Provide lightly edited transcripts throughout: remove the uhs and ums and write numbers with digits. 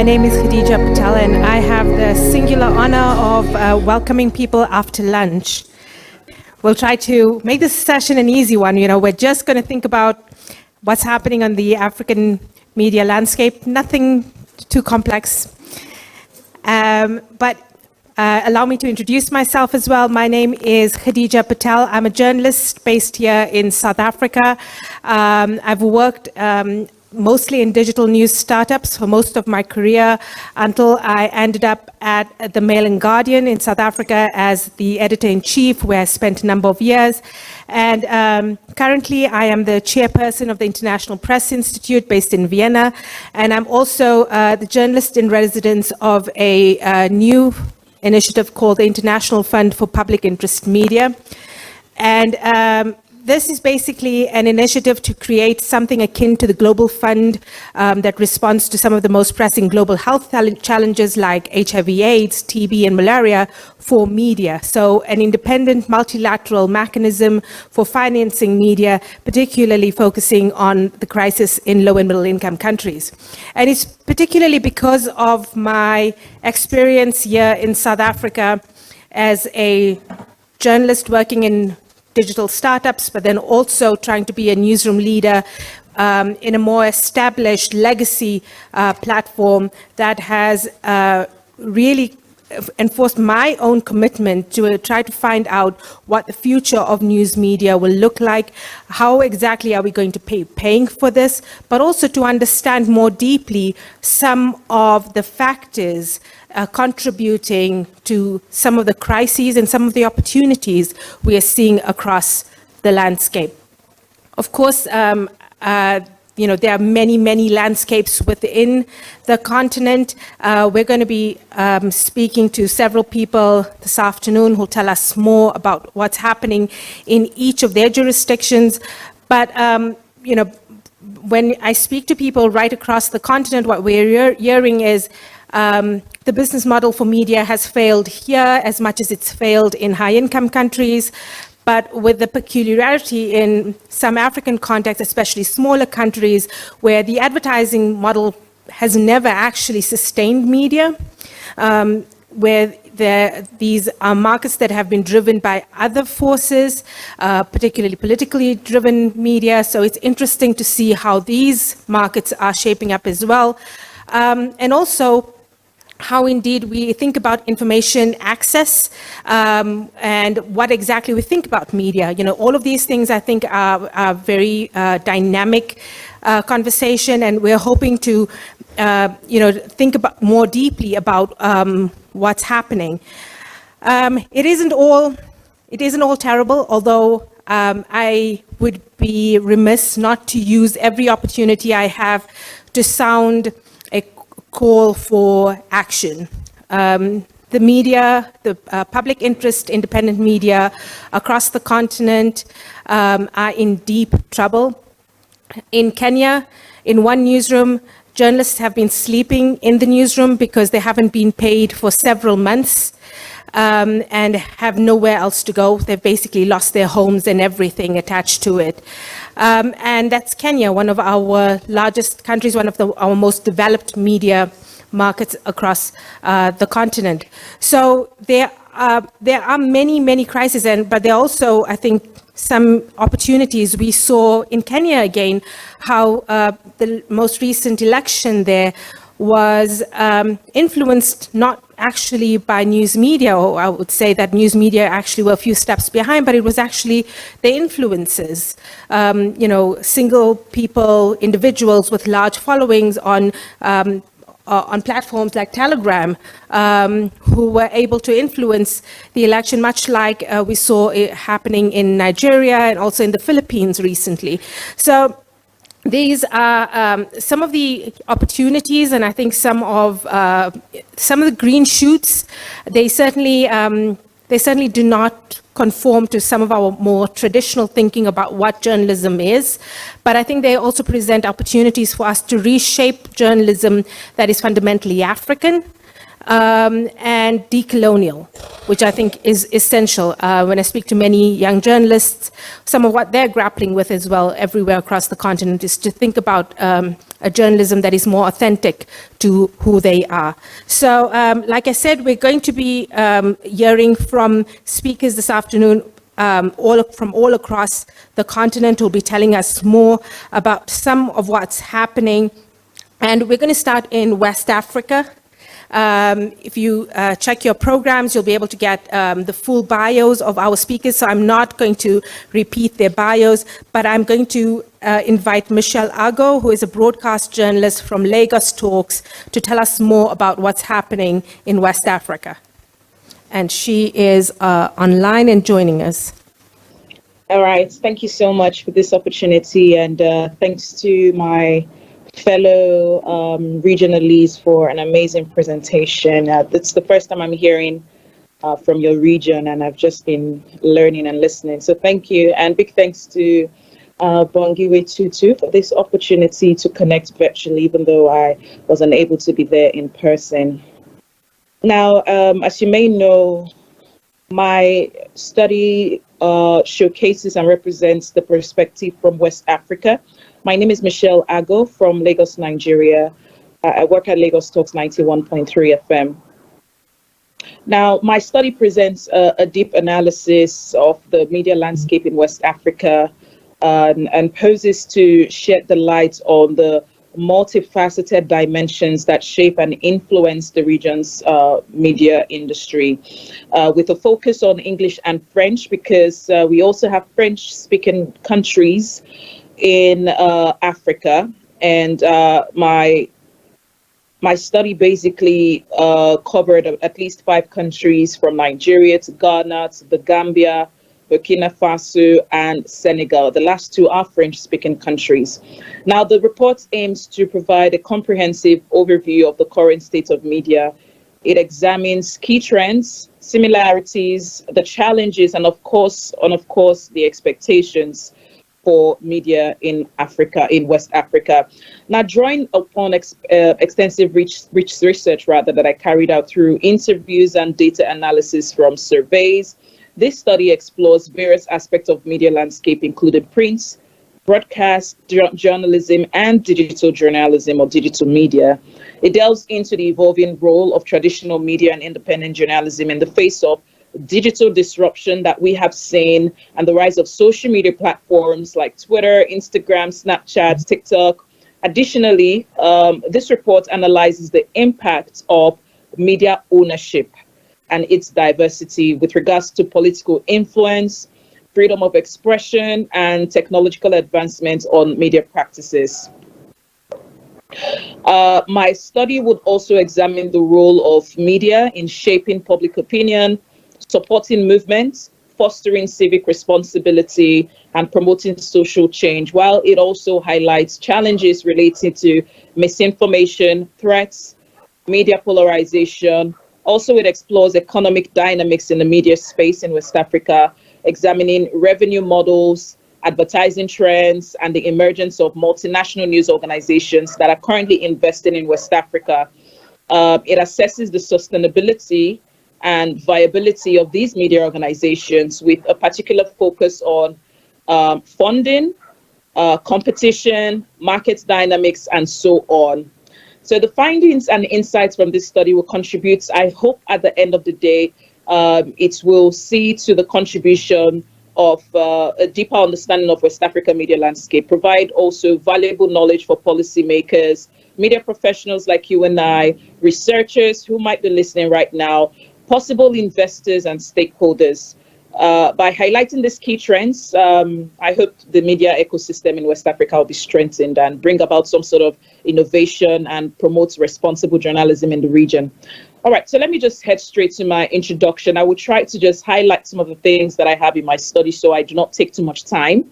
My name is Khadija Patel, and I have the singular honor of welcoming people after lunch. We'll try to make this session an easy one. We're just going to think about what's happening on the African media landscape, nothing too complex. But allow me to introduce myself as well. My name is Khadija Patel. I'm a journalist based here in South Africa. I've worked mostly in digital news startups for most of my career until I ended up at the Mail and Guardian in South Africa as the editor-in-chief, where I spent a number of years. And currently I am the chairperson of the International Press Institute based in Vienna. And I'm also the journalist in residence of a new initiative called the International Fund for Public Interest Media. And this is basically an initiative to create something akin to the Global Fund that responds to some of the most pressing global health challenges like HIV/AIDS, TB, and malaria for media. So an independent multilateral mechanism for financing media, particularly focusing on the crisis in low and middle income countries. And it's particularly because of my experience here in South Africa as a journalist working in digital startups, but then also trying to be a newsroom leader in a more established legacy platform that has really enforced my own commitment to try to find out what the future of news media will look like, how exactly are we going to paying for this, but also to understand more deeply some of the factors contributing to some of the crises and some of the opportunities we are seeing across the landscape. Of course, there are many, many landscapes within the continent. We're going to be speaking to several people this afternoon who'll tell us more about what's happening in each of their jurisdictions. But, when I speak to people right across the continent, what we're hearing is the business model for media has failed here as much as it's failed in high-income countries. But with the peculiarity in some African contexts, especially smaller countries, where the advertising model has never actually sustained media, where these are markets that have been driven by other forces, particularly politically driven media. So it's interesting to see how these markets are shaping up as well. And also, how indeed we think about information access and what exactly we think about media. All of these things I think are very dynamic conversation, and we're hoping to think about more deeply about what's happening. It isn't all terrible, although I would be remiss not to use every opportunity I have to sound a call for action. The media, the public interest, independent media across the continent are in deep trouble. In Kenya, in one newsroom, journalists have been sleeping in the newsroom because they haven't been paid for several months and have nowhere else to go. They've basically lost their homes and everything attached to it. And that's Kenya, one of our largest countries, one of our most developed media markets across the continent. So there are many, many crises, but there are also, I think, some opportunities. We saw in Kenya again how the most recent election there was influenced not actually by news media, or I would say that news media actually were a few steps behind, but it was actually the influencers, single people, individuals with large followings on platforms like Telegram, who were able to influence the election, much like we saw it happening in Nigeria and also in the Philippines recently. So these are some of the opportunities, and I think some of the green shoots. They certainly do not conform to some of our more traditional thinking about what journalism is, but I think they also present opportunities for us to reshape journalism that is fundamentally African, and decolonial, which I think is essential. When I speak to many young journalists, some of what they're grappling with as well everywhere across the continent is to think about a journalism that is more authentic to who they are. So, like I said, we're going to be hearing from speakers this afternoon from all across the continent who will be telling us more about some of what's happening. And we're going to start in West Africa. If you check your programs, you'll be able to get the full bios of our speakers. So I'm not going to repeat their bios, but I'm going to invite Michelle Ago, who is a broadcast journalist from Lagos Talks, to tell us more about what's happening in West Africa. And she is online and joining us. All right. Thank you so much for this opportunity. And thanks to my fellow regionalists for an amazing presentation. It's the first time I'm hearing from your region, and I've just been learning and listening. So thank you. And big thanks to Bongiwe Tutu for this opportunity to connect virtually, even though I was unable to be there in person. Now, as you may know, my study showcases and represents the perspective from West Africa. My name is Michelle Ago from Lagos, Nigeria. I work at Lagos Talks 91.3 FM. Now, my study presents a deep analysis of the media landscape in West Africa and poses to shed the light on the multifaceted dimensions that shape and influence the region's media industry, with a focus on English and French, because we also have French-speaking countries in Africa. And my study basically covered at least 5 countries, from Nigeria to Ghana to the Gambia, Burkina Faso, and Senegal. The last 2 are French-speaking countries. Now, the report aims to provide a comprehensive overview of the current state of media. It examines key trends, similarities, the challenges, and of course, the expectations for media in Africa, in West Africa. Now, drawing upon extensive research that I carried out through interviews and data analysis from surveys, this study explores various aspects of media landscape, including print, broadcast, journalism, and digital journalism or digital media. It delves into the evolving role of traditional media and independent journalism in the face of digital disruption that we have seen and the rise of social media platforms like Twitter, Instagram, Snapchat, TikTok. Additionally, this report analyzes the impact of media ownership and its diversity with regards to political influence, freedom of expression, and technological advancements on media practices. My study would also examine the role of media in shaping public opinion, supporting movements, fostering civic responsibility, and promoting social change, while it also highlights challenges related to misinformation, threats, media polarization. Also, it explores economic dynamics in the media space in West Africa, examining revenue models, advertising trends, and the emergence of multinational news organizations that are currently investing in West Africa. It assesses the sustainability and viability of these media organizations with a particular focus on funding, competition, market dynamics, and so on. So the findings and insights from this study will contribute, I hope at the end of the day, it will see to the contribution of a deeper understanding of West Africa media landscape, provide also valuable knowledge for policymakers, media professionals like you and I, researchers who might be listening right now, possible investors and stakeholders. By highlighting these key trends, I hope the media ecosystem in West Africa will be strengthened and bring about some sort of innovation and promote responsible journalism in the region. All right, so let me just head straight to my introduction. I will try to just highlight some of the things that I have in my study so I do not take too much time.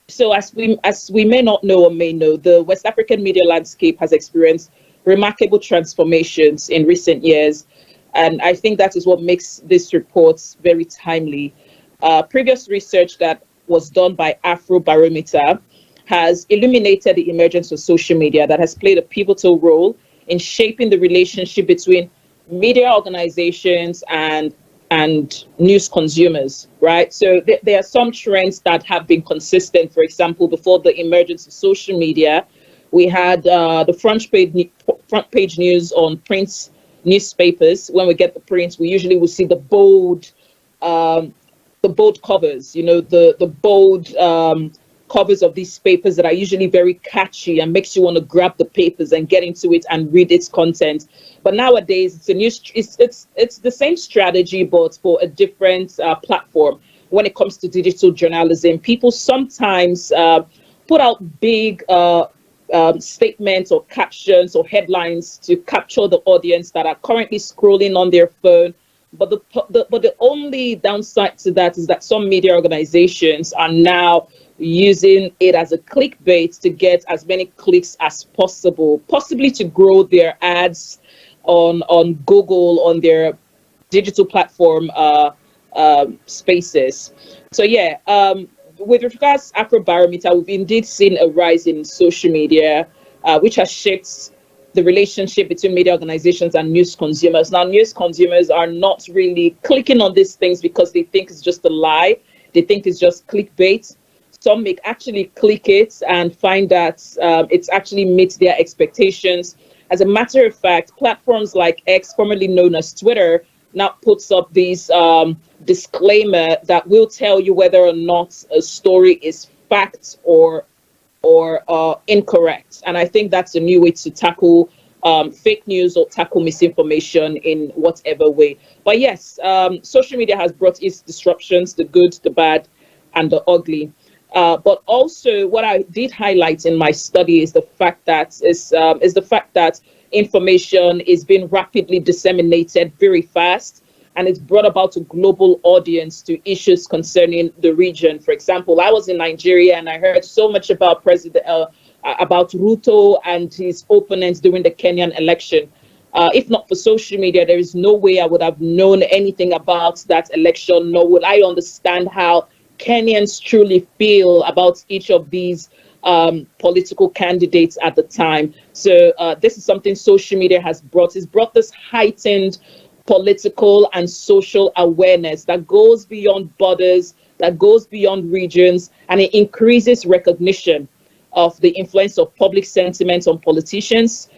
So as we may not know or may know, the West African media landscape has experienced remarkable transformations in recent years. And I think that is what makes this report very timely. Previous research that was done by Afrobarometer has illuminated the emergence of social media that has played a pivotal role in shaping the relationship between media organizations and news consumers, right? So there are some trends that have been consistent. For example, before the emergence of social media, we had the front page news on print newspapers. When we get the prints, we usually will see the bold covers, the bold covers of these papers that are usually very catchy and makes you want to grab the papers and get into it and read its content. But nowadays, it's the same strategy, but for a different platform. When it comes to digital journalism, people sometimes put out big statements or captions or headlines to capture the audience that are currently scrolling on their phone. But the only downside to that is that some media organizations are now using it as a clickbait to get as many clicks as possible, possibly to grow their ads on Google, on their digital platform spaces. So yeah, with regards to Afrobarometer, we've indeed seen a rise in social media, which has shaped the relationship between media organizations and news consumers. Now, news consumers are not really clicking on these things because they think it's just a lie. They think it's just clickbait. Some may actually click it and find that it's actually meets their expectations. As a matter of fact, platforms like X, formerly known as Twitter, now puts up these disclaimer that will tell you whether or not a story is fact or incorrect. And I think that's a new way to tackle fake news or tackle misinformation in whatever way. But yes, social media has brought its disruptions, the good, the bad, and the ugly. But also, what I did highlight in my study is the fact that information is being rapidly disseminated very fast, and it's brought about a global audience to issues concerning the region. For example, I was in Nigeria and I heard so much about about Ruto and his opponents during the Kenyan election. If not for social media, there is no way I would have known anything about that election, nor would I understand how Kenyans truly feel about each of these political candidates at the time. So this is something social media has brought. It's brought this heightened political and social awareness that goes beyond borders, that goes beyond regions, and it increases recognition of the influence of public sentiment on politicians.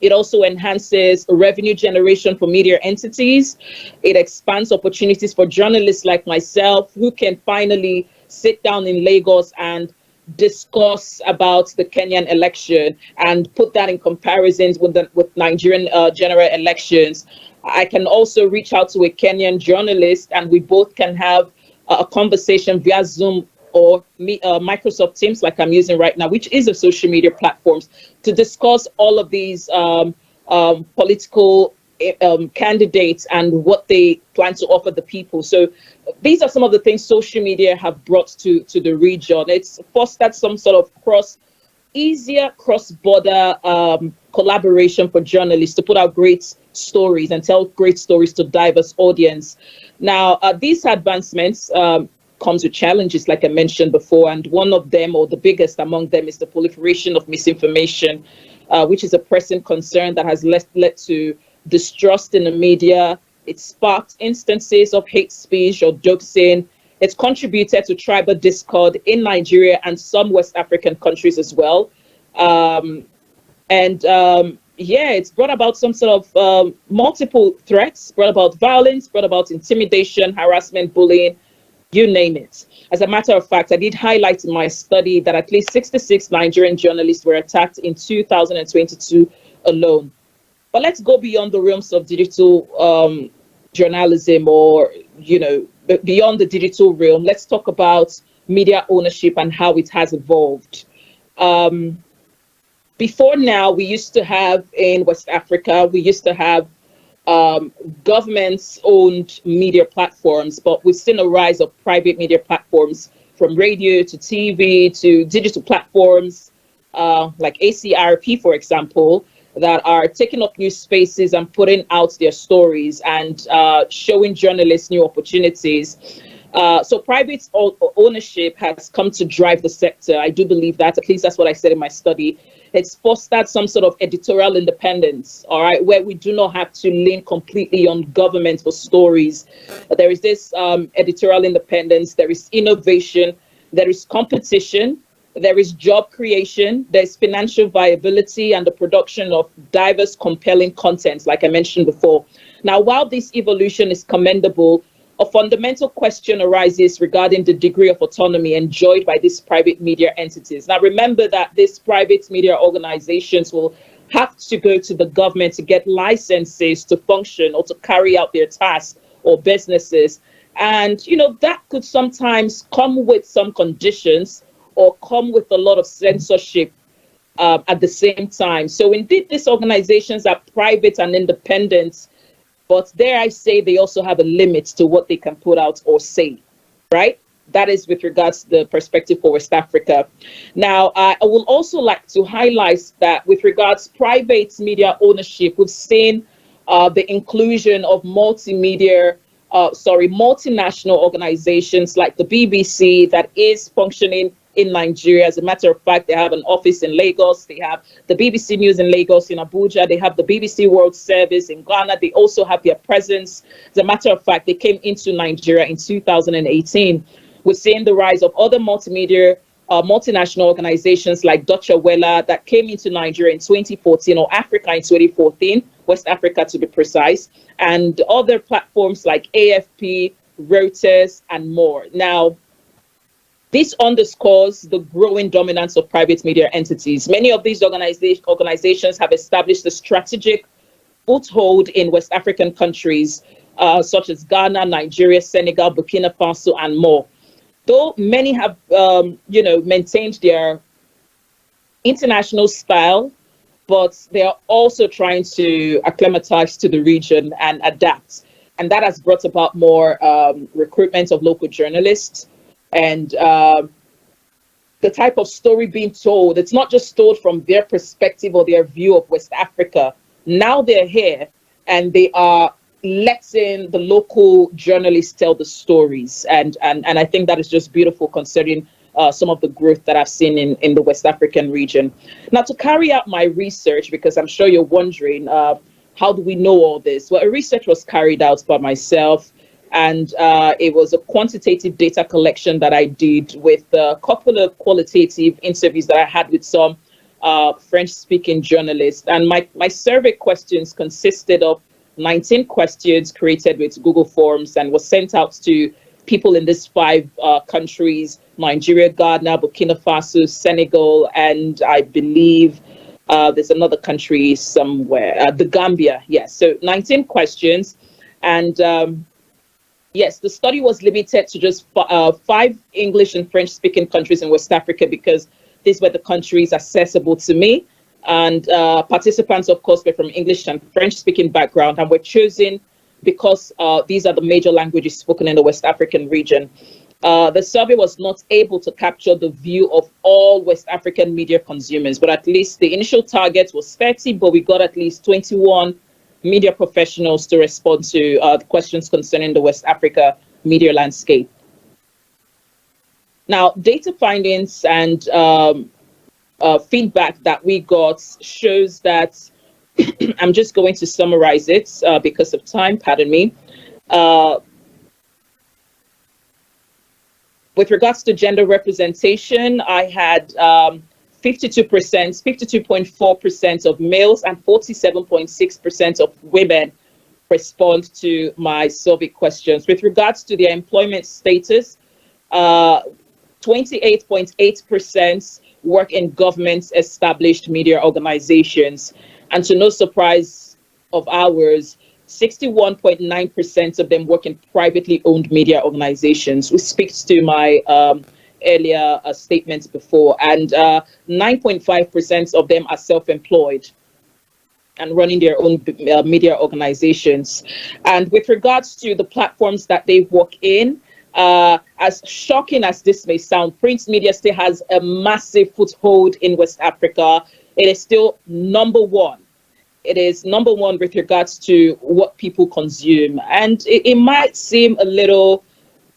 It also enhances revenue generation for media entities. It expands opportunities for journalists like myself who can finally sit down in Lagos and discuss about the Kenyan election and put that in comparisons with Nigerian general elections. I can also reach out to a Kenyan journalist and we both can have a conversation via Zoom or Microsoft Teams, like I'm using right now, which is a social media platforms, to discuss all of these political candidates and what they plan to offer the people. So these are some of the things social media have brought to the region. It's fostered some sort of easier cross-border collaboration for journalists to put out great stories and tell great stories to diverse audience. Now, these advancements comes with challenges, like I mentioned before, and one of them, or the biggest among them, is the proliferation of misinformation, which is a pressing concern that has led to distrust in the media. It sparked instances of hate speech or doxing. It's contributed to tribal discord in Nigeria and some West African countries as well. Yeah, it's brought about some sort of multiple threats, brought about violence, brought about intimidation, harassment, bullying, you name it. As a matter of fact, I did highlight in my study that at least 66 Nigerian journalists were attacked in 2022 alone. But let's go beyond the realms of digital journalism, or, beyond the digital realm. Let's talk about media ownership and how it has evolved. Before now, we used to have in West Africa, we used to have governments-owned media platforms, but we've seen a rise of private media platforms, from radio to TV to digital platforms like ACRP, for example, that are taking up new spaces and putting out their stories and showing journalists new opportunities. So private ownership has come to drive the sector. I do believe that, at least that's what I said in my study. It's fostered some sort of editorial independence, all right, where we do not have to lean completely on government for stories. There is this editorial independence, there is innovation, there is competition, there is job creation, there's financial viability, and the production of diverse, compelling content, like I mentioned before. Now, while this evolution is commendable, a fundamental question arises regarding the degree of autonomy enjoyed by these private media entities. Now, remember that these private media organizations will have to go to the government to get licenses to function or to carry out their tasks or businesses. And, you know, that could sometimes come with some conditions or come with a lot of censorship at the same time. So indeed, these organizations are private and independent, but dare I say, they also have a limit to what they can put out or say, right? That is with regards to the perspective for West Africa. Now, I will also like to highlight that with regards to private media ownership, we've seen the inclusion of multinational organizations like the BBC that is functioning in Nigeria. As a matter of fact, they have an office in Lagos. They have the BBC News in Lagos, in Abuja. They have the BBC World Service in Ghana. They also have their presence. As a matter of fact, they came into Nigeria in 2018. We're seeing the rise of other multimedia, multinational organizations like Deutsche Welle that came into Nigeria in 2014, or Africa in 2014, West Africa to be precise, and other platforms like AFP, Reuters, and more. Now, this underscores the growing dominance of private media entities. Many of these organizations have established a strategic foothold in West African countries, such as Ghana, Nigeria, Senegal, Burkina Faso, and more. Though many have, maintained their international style, but they are also trying to acclimatize to the region and adapt. And that has brought about more recruitment of local journalists. And the type of story being told, it's not just told from their perspective or their view of West Africa. Now they're here and they are letting the local journalists tell the stories. And I think that is just beautiful considering some of the growth that I've seen in the West African region. Now, to carry out my research, because I'm sure you're wondering, how do we know all this? Well, a research was carried out by myself. And it was a quantitative data collection that I did with a couple of qualitative interviews that I had with some French-speaking journalists. And my survey questions consisted of 19 questions created with Google Forms and was sent out to people in these 5 countries: Nigeria, Ghana, Burkina Faso, Senegal, and I believe there's another country somewhere, the Gambia. Yes, so 19 questions. And yes, the study was limited to just 5 English and French-speaking countries in West Africa because these were the countries accessible to me. And participants, of course, were from English and French-speaking background and were chosen because these are the major languages spoken in the West African region. The survey was not able to capture the view of all West African media consumers, but at least the initial target was 30, but we got at least 21 media professionals to respond to the questions concerning the West Africa media landscape. Now, data findings and feedback that we got shows that, I'm just going to summarize it because of time, pardon me. With regards to gender representation, I had 52.4% of males and 47.6% of women respond to my survey questions. With regards to their employment status, 28.8% work in government-established media organizations. And to no surprise of ours, 61.9% of them work in privately owned media organizations, which speaks to my earlier statements before. And 9.5% of them are self-employed and running their own media organizations. And with regards to the platforms that they work in, as shocking as this may sound, print media still has a massive foothold in West Africa. It is still number one. It is number one with regards to what people consume. And it might seem a little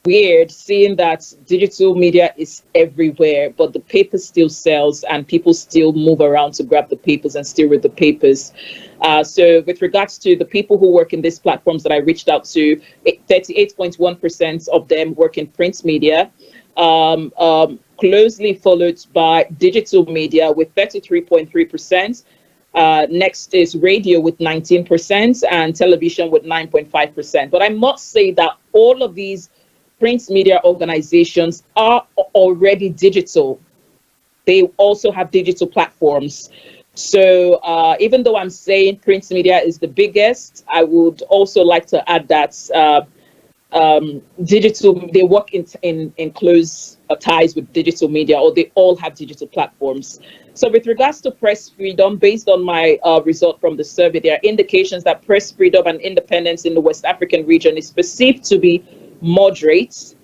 weird seeing that digital media is everywhere, but the paper still sells and people still move around to grab the papers and still read the papers. So with regards to the people who work in these platforms that I reached out to, 38.1% of them work in print media, closely followed by digital media with 33.3%. Next is radio with 19% and television with 9.5%. But I must say that all of these print media organizations are already digital. They also have digital platforms. So even though I'm saying print media is the biggest, I would also like to add that digital, they work in close ties with digital media, or they all have digital platforms. So with regards to press freedom, based on my result from the survey, there are indications that press freedom and independence in the West African region is perceived to be moderate.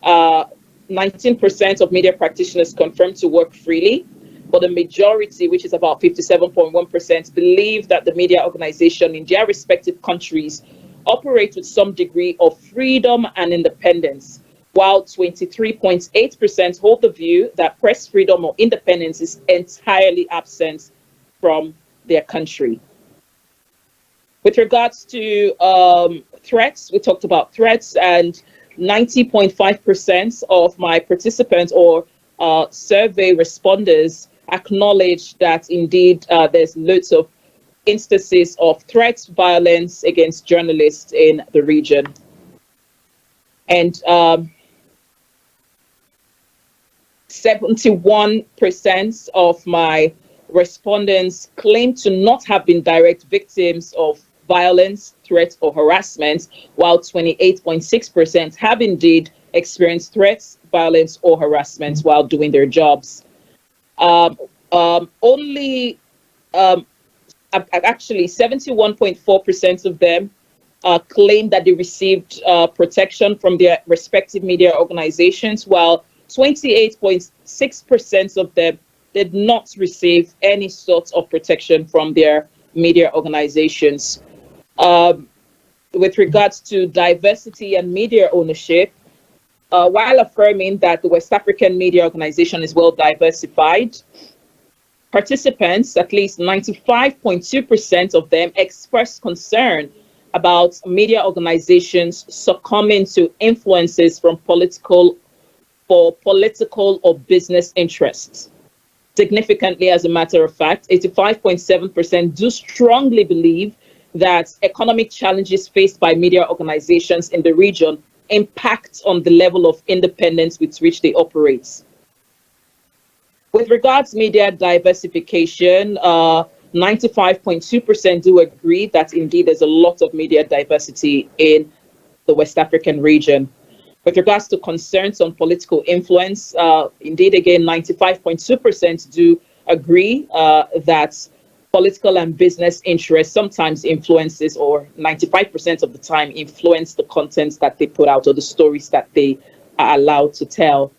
19% of media practitioners confirm to work freely, but the majority, which is about 57.1%, believe that the media organization in their respective countries operate with some degree of freedom and independence, while 23.8% hold the view that press freedom or independence is entirely absent from their country. With regards to threats, we talked about threats, and 90.5% of my participants or survey responders acknowledge that indeed there's loads of instances of threats, violence against journalists in the region. And 71% of my respondents claim to not have been direct victims of violence, threats, or harassment, while 28.6% have indeed experienced threats, violence, or harassment while doing their jobs. Actually, 71.4% of them claim that they received protection from their respective media organizations, while 28.6% of them did not receive any sort of protection from their media organizations. With regards to diversity and media ownership, while affirming that the West African media organization is well diversified, participants, at least 95.2% of them, expressed concern about media organizations succumbing to influences from political or business interests. Significantly, as a matter of fact, 85.7% do strongly believe that economic challenges faced by media organizations in the region impact on the level of independence with which they operate. With regards to media diversification, 95.2% do agree that indeed there's a lot of media diversity in the West African region. With regards to concerns on political influence, indeed, again, 95.2% do agree that political and business interests sometimes influences, or 95% of the time influence the contents that they put out or the stories that they are allowed to tell.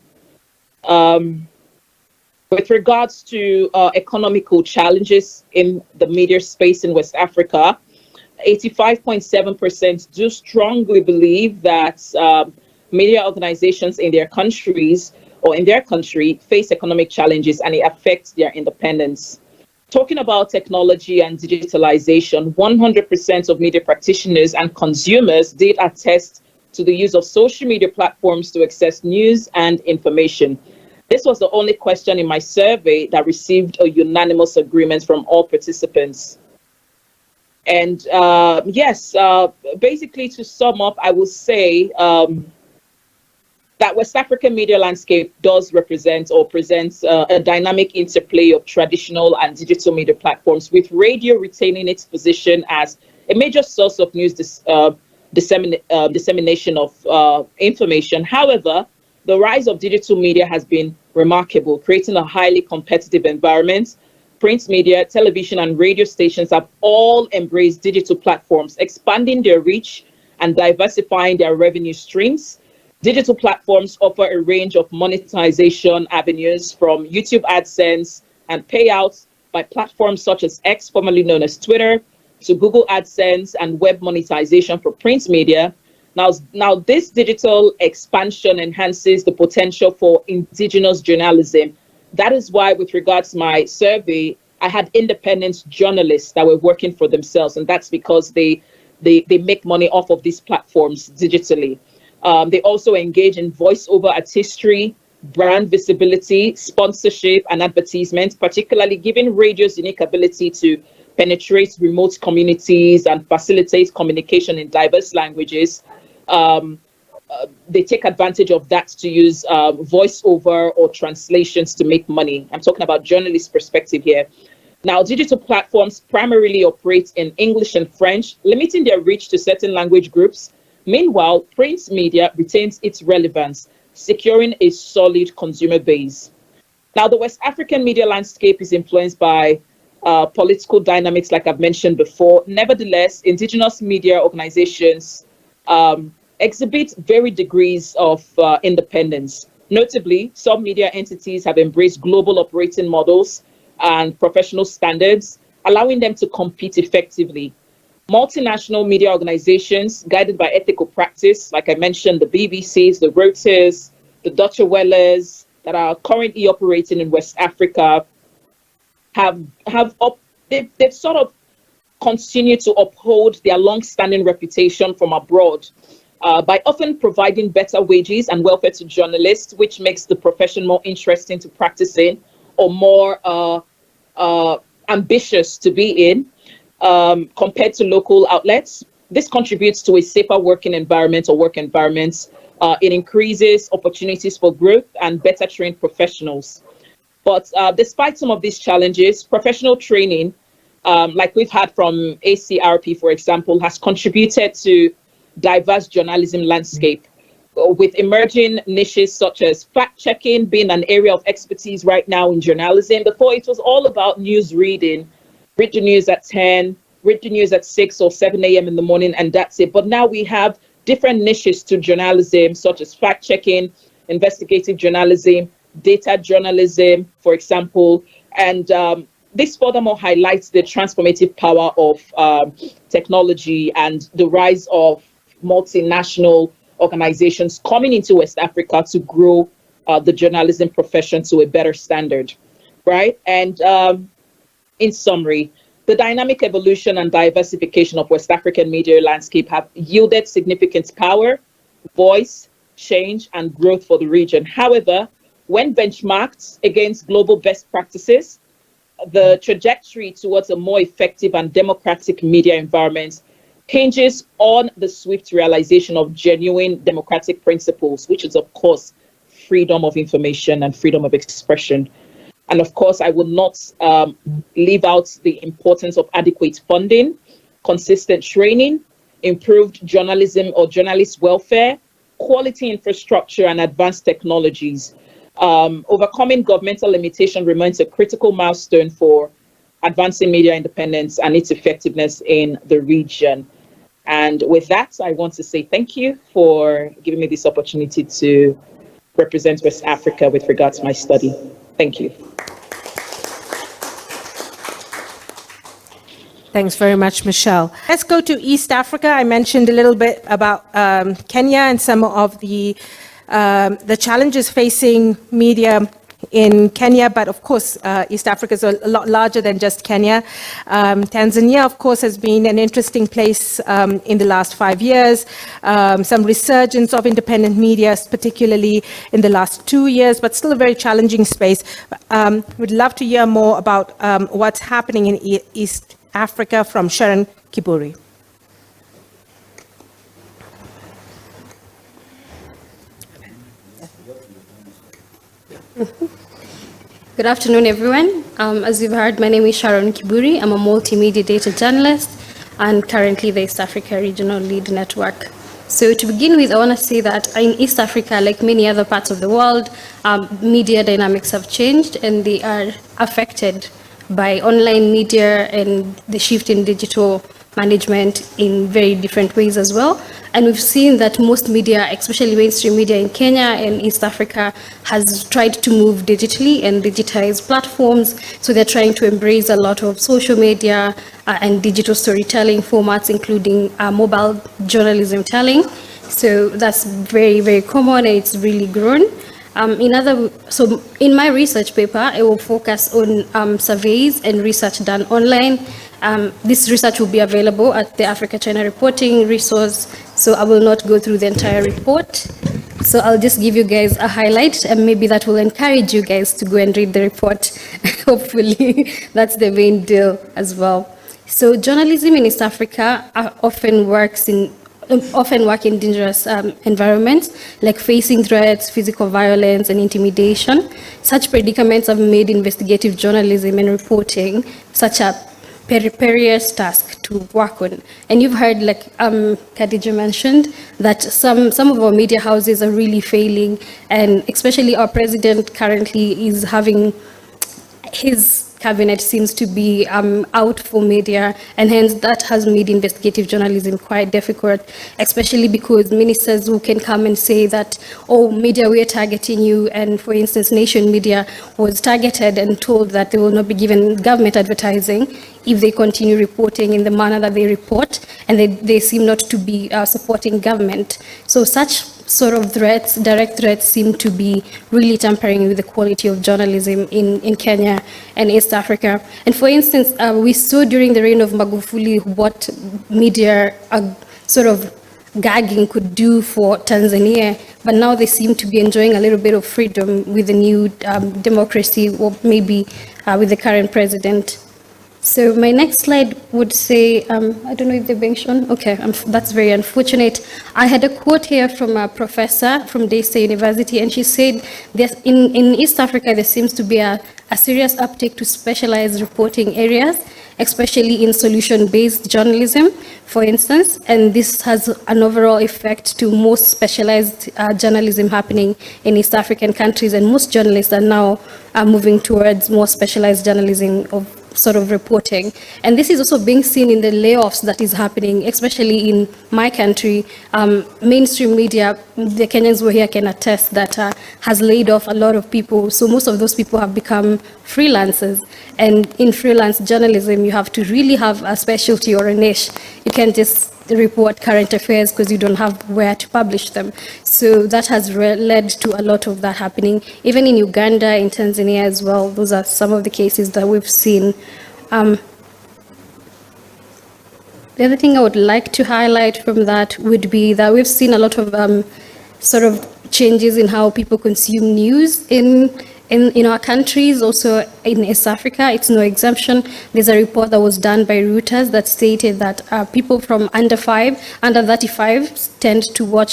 With regards to economical challenges in the media space in West Africa, 85.7% do strongly believe that media organizations in their countries or in their country face economic challenges and it affects their independence. Talking about technology and digitalization, 100% of media practitioners and consumers did attest to the use of social media platforms to access news and information. This was the only question in my survey that received a unanimous agreement from all participants. And yes, basically to sum up, I will say that West African media landscape does represent or presents a dynamic interplay of traditional and digital media platforms, with radio retaining its position as a major source of news dissemination of information. However, the rise of digital media has been remarkable, creating a highly competitive environment. Print media, television, and radio stations have all embraced digital platforms, expanding their reach and diversifying their revenue streams. Digital platforms offer a range of monetization avenues, from YouTube AdSense and payouts by platforms such as X, formerly known as Twitter, to Google AdSense and web monetization for print media. Now this digital expansion enhances the potential for indigenous journalism. That is why, with regards to my survey, I had independent journalists that were working for themselves, and that's because they make money off of these platforms digitally. They also engage in voiceover artistry, brand visibility, sponsorship, and advertisement, particularly giving radio's unique ability to penetrate remote communities and facilitate communication in diverse languages. They take advantage of that to use voiceover or translations to make money. I'm talking about journalist perspective here. Now, digital platforms primarily operate in English and French, limiting their reach to certain language groups. Meanwhile, print media retains its relevance, securing a solid consumer base. Now, the West African media landscape is influenced by political dynamics, like I've mentioned before. Nevertheless, indigenous media organizations exhibit varied degrees of independence. Notably, some media entities have embraced global operating models and professional standards, allowing them to compete effectively. Multinational media organizations guided by ethical practice, like I mentioned, the BBCs, the Reuters, the Deutsche Welles, that are currently operating in West Africa, they've sort of continued to uphold their long-standing reputation from abroad by often providing better wages and welfare to journalists, which makes the profession more interesting to practice in or more ambitious to be in compared to local outlets. This contributes to a safer working environment or work environments. It increases opportunities for growth and better trained professionals. But despite some of these challenges, professional training, like we've had from ACRP, for example, has contributed to diverse journalism landscape, with emerging niches such as fact-checking being an area of expertise right now in journalism. Before, it was all about news reading, read the news at 10, read the news at 6 or 7 a.m. in the morning, and that's it. But now we have different niches to journalism, such as fact-checking, investigative journalism, data journalism, for example. And this furthermore highlights the transformative power of technology and the rise of multinational organizations coming into West Africa to grow the journalism profession to a better standard, right? And in summary, the dynamic evolution and diversification of West African media landscape have yielded significant power, voice, change, and growth for the region. However, when benchmarked against global best practices, the trajectory towards a more effective and democratic media environment hinges on the swift realization of genuine democratic principles, which is, of course, freedom of information and freedom of expression. And of course, I will not leave out the importance of adequate funding, consistent training, improved journalism or journalist welfare, quality infrastructure, and advanced technologies. Overcoming governmental limitation remains a critical milestone for advancing media independence and its effectiveness in the region. And with that, I want to say thank you for giving me this opportunity to represent West Africa with regard to my study. Thank you. Thanks very much, Michelle. Let's go to East Africa. I mentioned a little bit about Kenya and some of the challenges facing media in Kenya, but of course, East Africa is a lot larger than just Kenya. Tanzania, of course, has been an interesting place in the last 5 years. Some resurgence of independent media, particularly in the last 2 years, but still a very challenging space. We'd love to hear more about what's happening in East Africa from Sharon Kiburi. Good afternoon, everyone. As you've heard, my name is Sharon Kiburi. I'm a multimedia data journalist and currently the East Africa Regional Lead Network. So to begin with, I want to say that in East Africa, like many other parts of the world, media dynamics have changed and they are affected by online media and the shift in digital management in very different ways as well. And we've seen that most media, especially mainstream media in Kenya and East Africa, has tried to move digitally and digitize platforms. So they're trying to embrace a lot of social media and digital storytelling formats, including mobile journalism telling. So that's very, very common, and it's really grown. So in my research paper, I will focus on surveys and research done online. This research will be available at the Africa-China reporting resource, so I will not go through the entire report. So I'll just give you guys a highlight, and maybe that will encourage you guys to go and read the report. Hopefully, that's the main deal as well. So journalism in East Africa often work in dangerous environments, like facing threats, physical violence, and intimidation. Such predicaments have made investigative journalism and reporting such a perilous task to work on. And you've heard, like Khadija mentioned, that some of our media houses are really failing, and especially our president currently is having his cabinet seems to be out for media, and hence that has made investigative journalism quite difficult, especially because ministers who can come and say that, oh, media, we are targeting you, and for instance, Nation Media was targeted and told that they will not be given government advertising if they continue reporting in the manner that they report, and they seem not to be supporting government. So such sort of threats, direct threats, seem to be really tampering with the quality of journalism in Kenya and East Africa. And for instance, we saw during the reign of Magufuli what media sort of gagging could do for Tanzania, but now they seem to be enjoying a little bit of freedom with the new democracy, or maybe with the current president. So my next slide would say, I don't know if they're being shown. Okay, that's very unfortunate. I had a quote here from a professor from Daystar University, and she said that in East Africa, there seems to be a serious uptake to specialized reporting areas, especially in solution-based journalism, for instance, and this has an overall effect to most specialized journalism happening in East African countries, and most journalists are now moving towards more specialized journalism of sort of reporting. And this is also being seen in the layoffs that is happening, especially in my country. Mainstream media, the Kenyans who are here can attest that has laid off a lot of people. So most of those people have become freelancers. And in freelance journalism, you have to really have a specialty or a niche. You can't just report current affairs because you don't have where to publish them. So that has led to a lot of that happening. Even in Uganda, in Tanzania as well, those are some of the cases that we've seen. The other thing I would like to highlight from that would be that we've seen a lot of sort of changes in how people consume news in our countries, also in East Africa. It's no exemption. There's a report that was done by Reuters that stated that people from under 35 tend to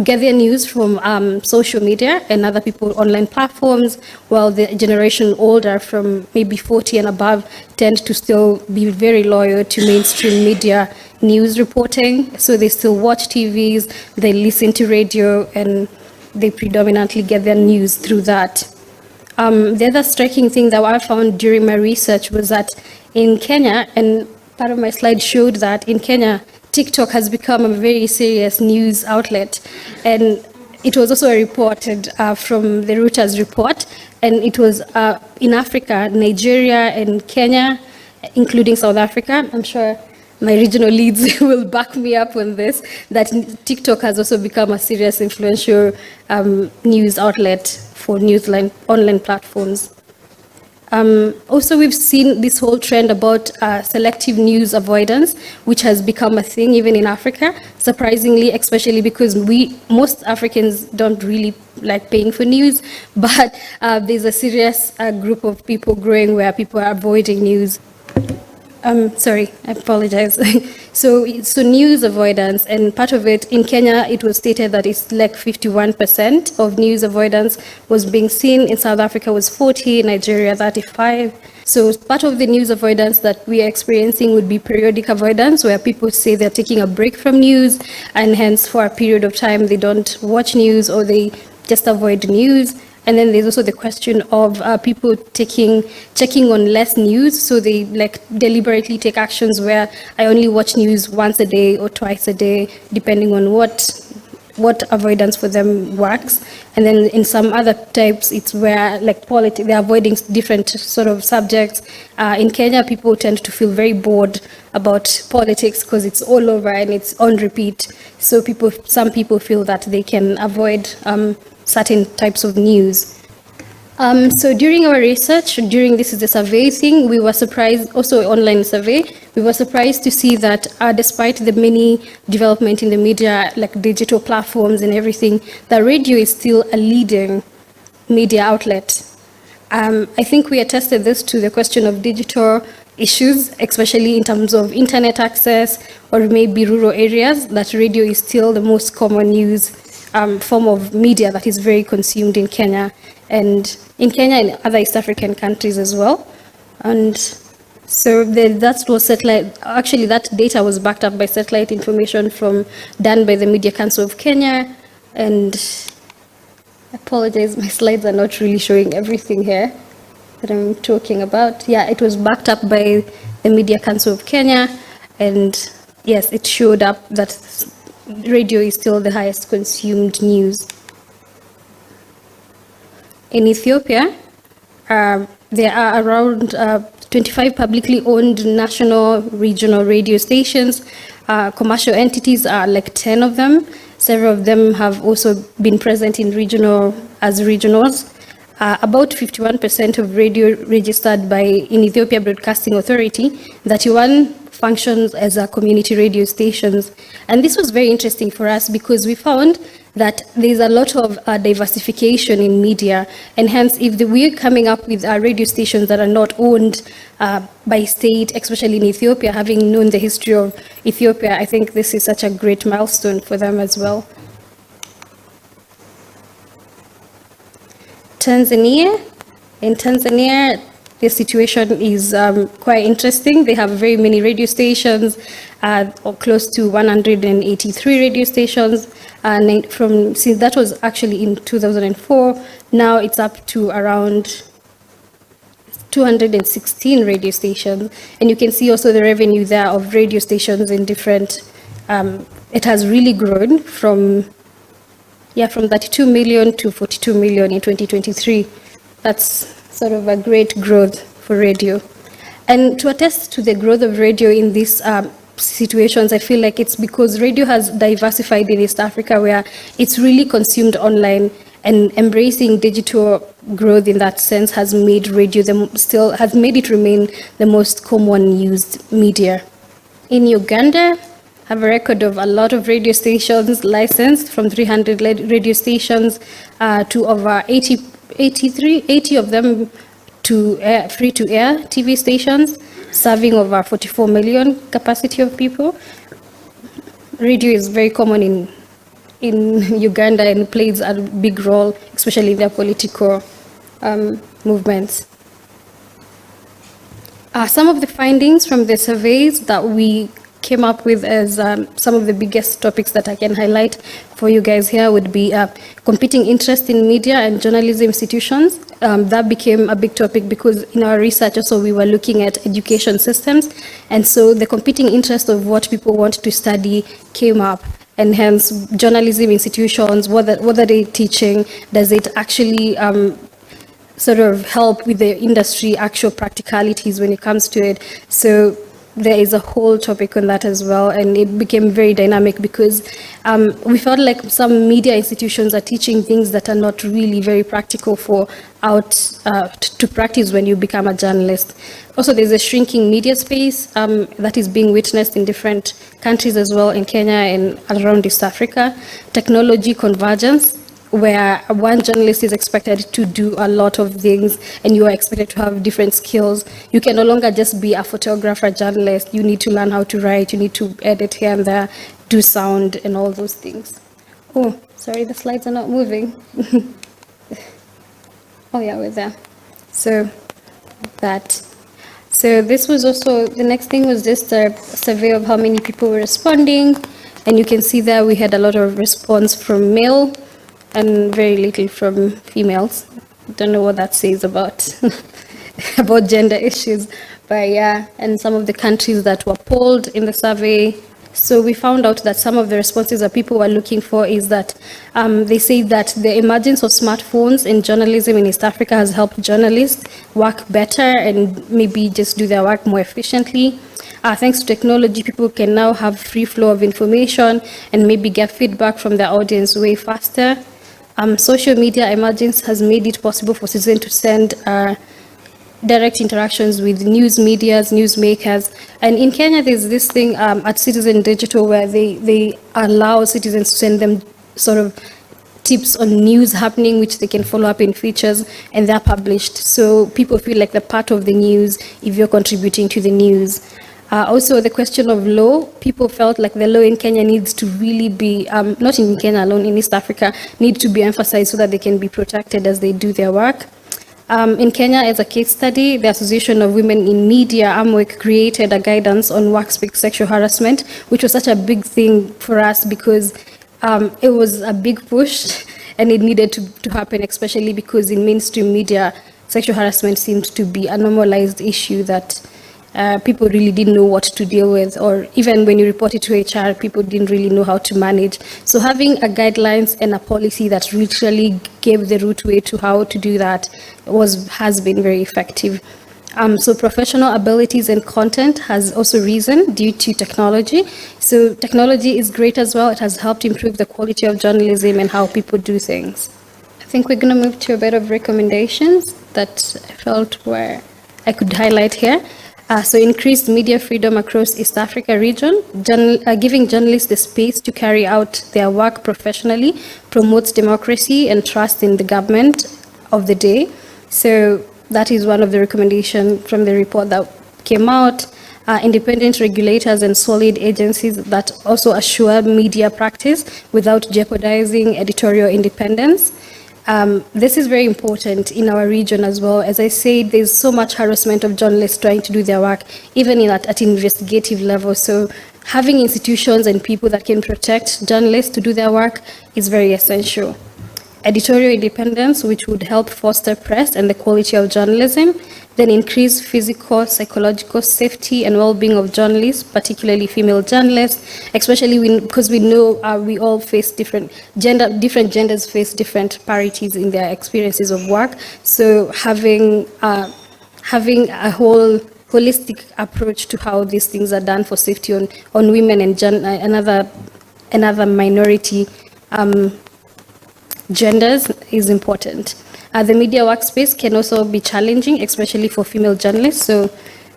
get their news from social media and other people online platforms, while the generation older from maybe 40 and above tend to still be very loyal to mainstream media news reporting. So they still watch TVs, they listen to radio, and they predominantly get their news through that. The other striking thing that I found during my research was that in Kenya, and part of my slide showed that in Kenya, TikTok has become a very serious news outlet. And it was also reported from the Reuters report, and it was in Africa, Nigeria and Kenya, including South Africa. I'm sure my regional leads will back me up on this, that TikTok has also become a serious influential news outlet for online platforms. Also, we've seen this whole trend about selective news avoidance, which has become a thing even in Africa, surprisingly, especially because most Africans don't really like paying for news, but there's a serious group of people growing where people are avoiding news. Sorry, I apologize. So news avoidance, and part of it in Kenya, it was stated that it's like 51% of news avoidance was being seen. In South Africa was 40, Nigeria 35. So part of the news avoidance that we are experiencing would be periodic avoidance, where people say they're taking a break from news, and hence for a period of time they don't watch news or they just avoid news. And then there's also the question of people checking on less news. So they like deliberately take actions where I only watch news once a day or twice a day, depending on what what avoidance for them works. And then in some other types, it's where like politics, they're avoiding different sort of subjects. In Kenya, people tend to feel very bored about politics because it's all over and it's on repeat. So some people feel that they can avoid certain types of news. So during our research, this is a survey thing, we were surprised, also online survey, we were surprised to see that despite the many development in the media, like digital platforms and everything, the radio is still a leading media outlet. I think we attested this to the question of digital issues, especially in terms of internet access or maybe rural areas, that radio is still the most common news form of media that is very consumed in Kenya. And in Kenya and other East African countries as well. And so that was satellite, actually that data was backed up by satellite information done by the Media Council of Kenya. And I apologize, my slides are not really showing everything here that I'm talking about. Yeah, it was backed up by the Media Council of Kenya. And yes, it showed up that radio is still the highest consumed news. In Ethiopia, there are around 25 publicly owned national regional radio stations. Commercial entities are like 10 of them. Several of them have also been present in regionals. About 51% of radio registered in Ethiopia Broadcasting Authority, 31 functions as community radio stations. And this was very interesting for us because we found that there's a lot of diversification in media, and hence if we're coming up with radio stations that are not owned by state, especially in Ethiopia, having known the history of Ethiopia, I think this is such a great milestone for them as well. In Tanzania, the situation is quite interesting. They have very many radio stations, close to 183 radio stations. Since that was actually in 2004, now it's up to around 216 radio stations. And you can see also the revenue there of radio stations in different, it has really grown from 32 million to 42 million in 2023. That's sort of a great growth for radio. And to attest to the growth of radio in these situations, I feel like it's because radio has diversified in East Africa, where it's really consumed online, and embracing digital growth in that sense has made radio has made it remain the most common used media. In Uganda, I have a record of a lot of radio stations licensed, from 300 radio stations to over 80 of them to free-to-air TV stations, serving over 44 million capacity of people. Radio is very common in Uganda and plays a big role, especially in their political movements. Some of the findings from the surveys that we came up with as some of the biggest topics that I can highlight for you guys here would be competing interest in media and journalism institutions. That became a big topic because in our research also we were looking at education systems, and so the competing interest of what people want to study came up, and hence journalism institutions, what are they teaching? Does it actually sort of help with the industry actual practicalities when it comes to it? So there is a whole topic on that as well, and it became very dynamic because we felt like some media institutions are teaching things that are not really very practical to practice when you become a journalist. Also, there's a shrinking media space that is being witnessed in different countries as well, in Kenya and around East Africa. Technology convergence, where one journalist is expected to do a lot of things and you are expected to have different skills. You can no longer just be a photographer journalist. You need to learn how to write, you need to edit here and there, do sound and all those things. Oh, sorry, the slides are not moving. Oh yeah, we're there. So this was also, the next thing was just a survey of how many people were responding. And you can see there we had a lot of response from male and very little from females. Don't know what that says about gender issues, but yeah. And some of the countries that were polled in the survey So we found out that some of the responses that people were looking for is that they say that the emergence of smartphones in journalism in East Africa has helped journalists work better and maybe just do their work more efficiently. Thanks to technology, people can now have free flow of information and maybe get feedback from their audience way faster. Social media emergence has made it possible for citizens to send direct interactions with news medias, newsmakers. And in Kenya, there's this thing at Citizen Digital where they allow citizens to send them sort of tips on news happening, which they can follow up in features, and they're published. So people feel like they're part of the news if you're contributing to the news. Also, the question of law, people felt like the law in Kenya needs to really be, not in Kenya alone, in East Africa, need to be emphasized so that they can be protected as they do their work. In Kenya, as a case study, the Association of Women in Media, AMWEC, created a guidance on workspace sexual harassment, which was such a big thing for us because it was a big push and it needed to happen, especially because in mainstream media, sexual harassment seemed to be a normalized issue that people really didn't know what to deal with, or even when you report it to HR, people didn't really know how to manage. So having a guidelines and a policy that literally gave the route way to how to do that has been very effective. So professional abilities and content has also risen due to technology. So technology is great as well. It has helped improve the quality of journalism and how people do things. I think we're going to move to a bit of recommendations that I felt were I could highlight here. So increased media freedom across East Africa region, giving journalists the space to carry out their work professionally, promotes democracy and trust in the government of the day. So that is one of the recommendations from the report that came out. Independent regulators and solid agencies that also assure media practice without jeopardizing editorial independence. This is very important in our region as well. As I said, there's so much harassment of journalists trying to do their work, even at investigative level. So having institutions and people that can protect journalists to do their work is very essential. Editorial independence, which would help foster press and the quality of journalism, then increase physical, psychological safety and well-being of journalists, particularly female journalists, especially because we know we all face different genders face different parities in their experiences of work. So having a whole holistic approach to how these things are done for safety on women and another minority genders is important. The media workspace can also be challenging, especially for female journalists, so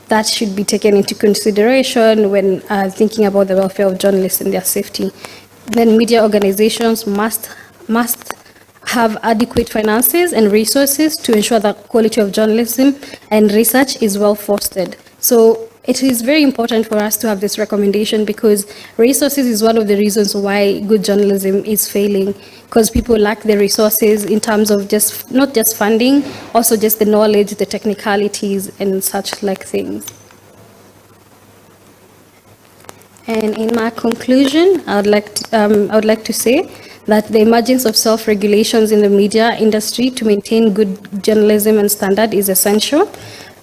that should be taken into consideration when thinking about the welfare of journalists and their safety. Then media organizations must have adequate finances and resources to ensure that quality of journalism and research is well fostered. So it is very important for us to have this recommendation because resources is one of the reasons why good journalism is failing, because people lack the resources in terms of not just funding, also just the knowledge, the technicalities and such like things. And in my conclusion, I would like to say that the emergence of self-regulations in the media industry to maintain good journalism and standard is essential.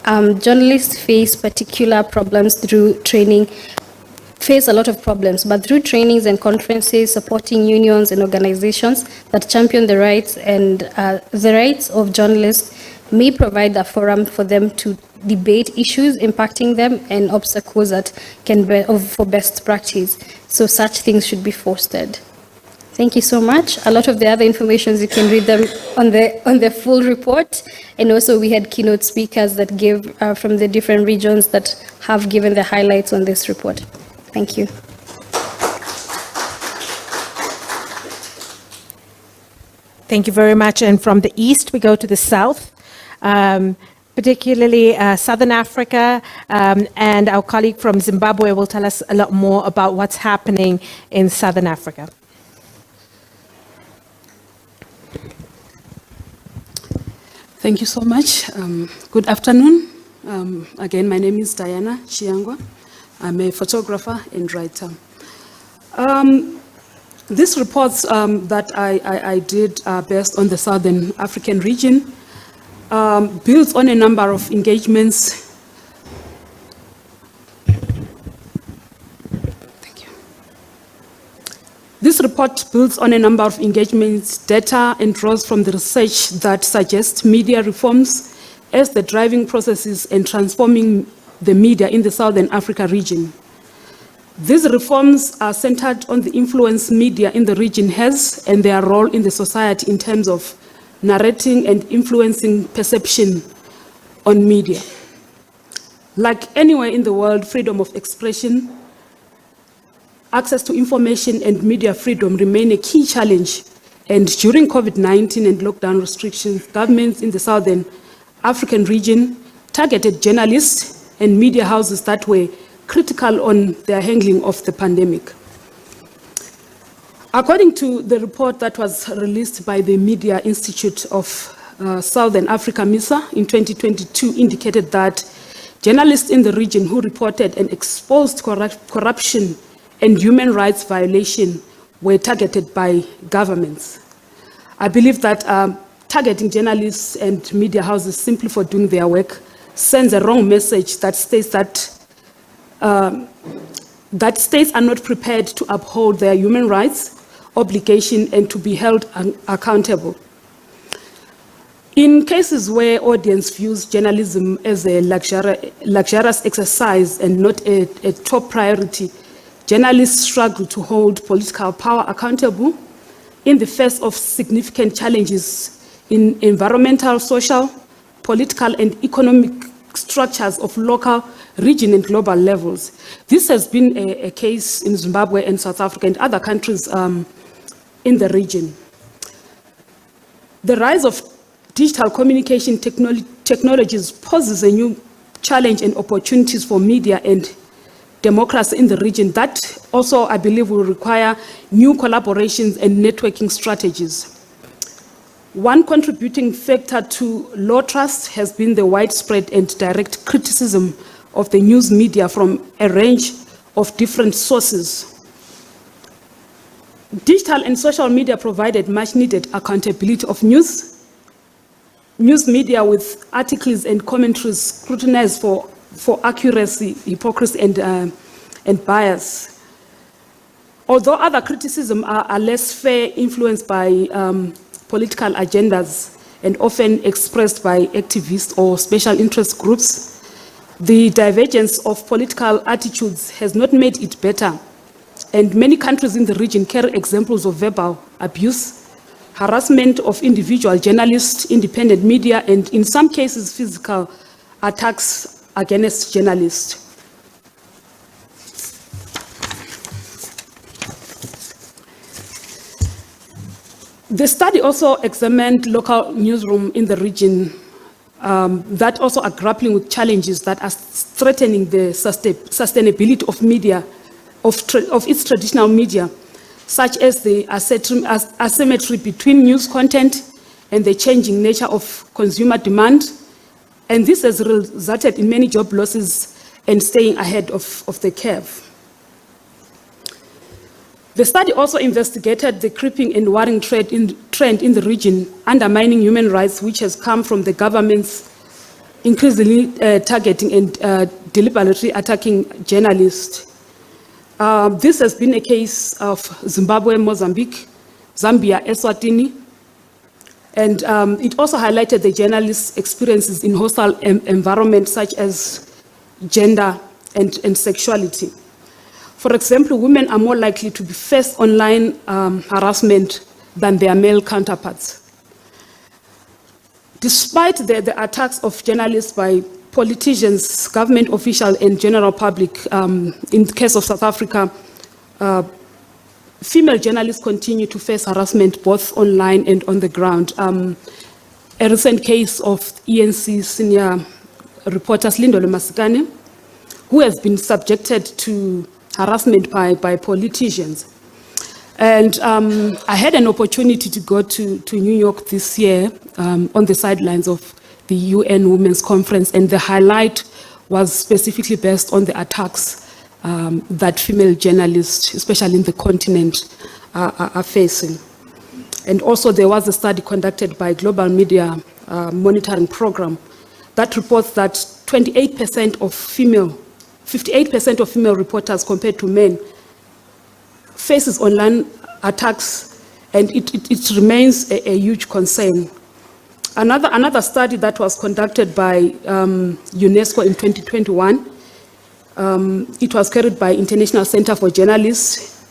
Journalists face particular problems through training, face a lot of problems, but through trainings and conferences, supporting unions and organizations that champion the rights of journalists may provide a forum for them to debate issues impacting them and obstacles that can be for best practice. So such things should be fostered. Thank you so much. A lot of the other information, you can read them on the full report. And also we had keynote speakers that gave from the different regions that have given the highlights on this report. Thank you. Thank you very much. And from the east, we go to the south, particularly Southern Africa. And our colleague from Zimbabwe will tell us a lot more about what's happening in Southern Africa. Thank you so much. Good afternoon. Again, my name is Dianah Chiyangwa. I'm a photographer and writer. These reports that I did based on the Southern African region builds on a number of engagements. Thank you. This report builds on a number of engagements, data, and draws from the research that suggests media reforms as the driving processes in transforming the media in the Southern Africa region. These reforms are centered on the influence media in the region has and their role in the society in terms of narrating and influencing perception on media. Like anywhere in the world, freedom of expression, access to information, and media freedom remain a key challenge. And during COVID-19 and lockdown restrictions, governments in the Southern African region targeted journalists and media houses that were critical on their handling of the pandemic. According to the report that was released by the Media Institute of Southern Africa, MISA, in 2022, indicated that journalists in the region who reported and exposed corruption and human rights violation were targeted by governments. I believe that targeting journalists and media houses simply for doing their work sends a wrong message that states that states are not prepared to uphold their human rights obligation and to be held accountable. In cases where audience views journalism as a luxurious exercise and not a top priority, journalists struggle to hold political power accountable in the face of significant challenges in environmental, social, political, and economic structures of local, region, and global levels. This has been a case in Zimbabwe and South Africa and other countries in the region. The rise of digital communication technologies poses a new challenge and opportunities for media and democracy in the region that also, I believe, will require new collaborations and networking strategies. One contributing factor to low trust has been the widespread and direct criticism of the news media from a range of different sources. Digital and social media provided much needed accountability of news media with articles and commentaries scrutinized for accuracy, hypocrisy, and bias. Although other criticisms are less fair, influenced by political agendas and often expressed by activists or special interest groups, the divergence of political attitudes has not made it better. And many countries in the region carry examples of verbal abuse, harassment of individual journalists, independent media, and in some cases, physical attacks against journalists. The study also examined local newsrooms in the region that also are grappling with challenges that are threatening the sustainability of media, of its traditional media, such as the asymmetry between news content and the changing nature of consumer demand. And this has resulted in many job losses and staying ahead of the curve. The study also investigated the creeping and worrying trend in the region, undermining human rights, which has come from the government's increasingly targeting and deliberately attacking journalists. This has been a case of Zimbabwe, Mozambique, Zambia, Eswatini, and it also highlighted the journalists' experiences in hostile environments such as gender and sexuality. For example, women are more likely to be faced online harassment than their male counterparts. Despite the attacks of journalists by politicians, government officials, and general public, in the case of South Africa, female journalists continue to face harassment both online and on the ground. A recent case of ENC senior reporter Lindole Masikane, who has been subjected to harassment by politicians. And I had an opportunity to go to New York this year on the sidelines of the UN Women's Conference, and the highlight was specifically based on the attacks that female journalists, especially in the continent, are facing. And also there was a study conducted by Global Media Monitoring Program that reports that 58% of female reporters compared to men faces online attacks, and it remains a huge concern. Another study that was conducted by UNESCO in 2021, it was carried by International Center for Journalists.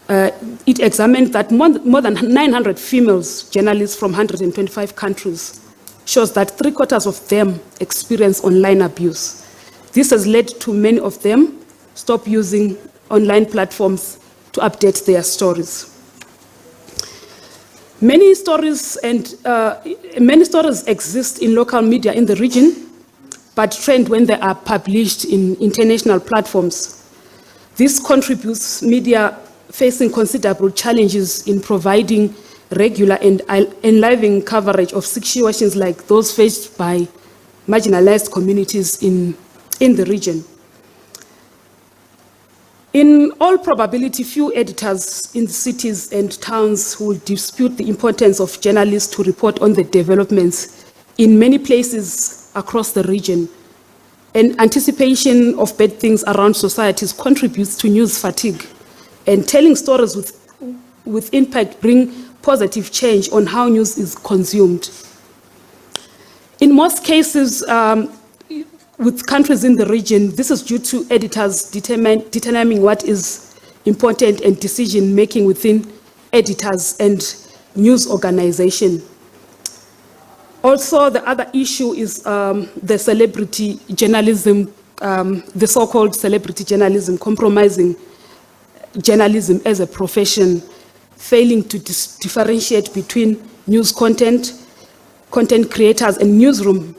It examined that more than 900 female journalists from 125 countries, shows that 3/4 of them experience online abuse. This has led to many of them stop using online platforms to update their stories. Many stories exist in local media in the region, but trend when they are published in international platforms. This contributes media facing considerable challenges in providing regular and enlivening coverage of situations like those faced by marginalized communities in the region. In all probability, few editors in the cities and towns will dispute the importance of journalists to report on the developments in many places across the region. And anticipation of bad things around societies contributes to news fatigue. And telling stories with impact bring positive change on how news is consumed. In most cases, with countries in the region, this is due to editors determining what is important and decision-making within editors and news organization. Also, the other issue is the celebrity journalism, the so-called celebrity journalism, compromising journalism as a profession, failing to differentiate between news content creators and newsroom,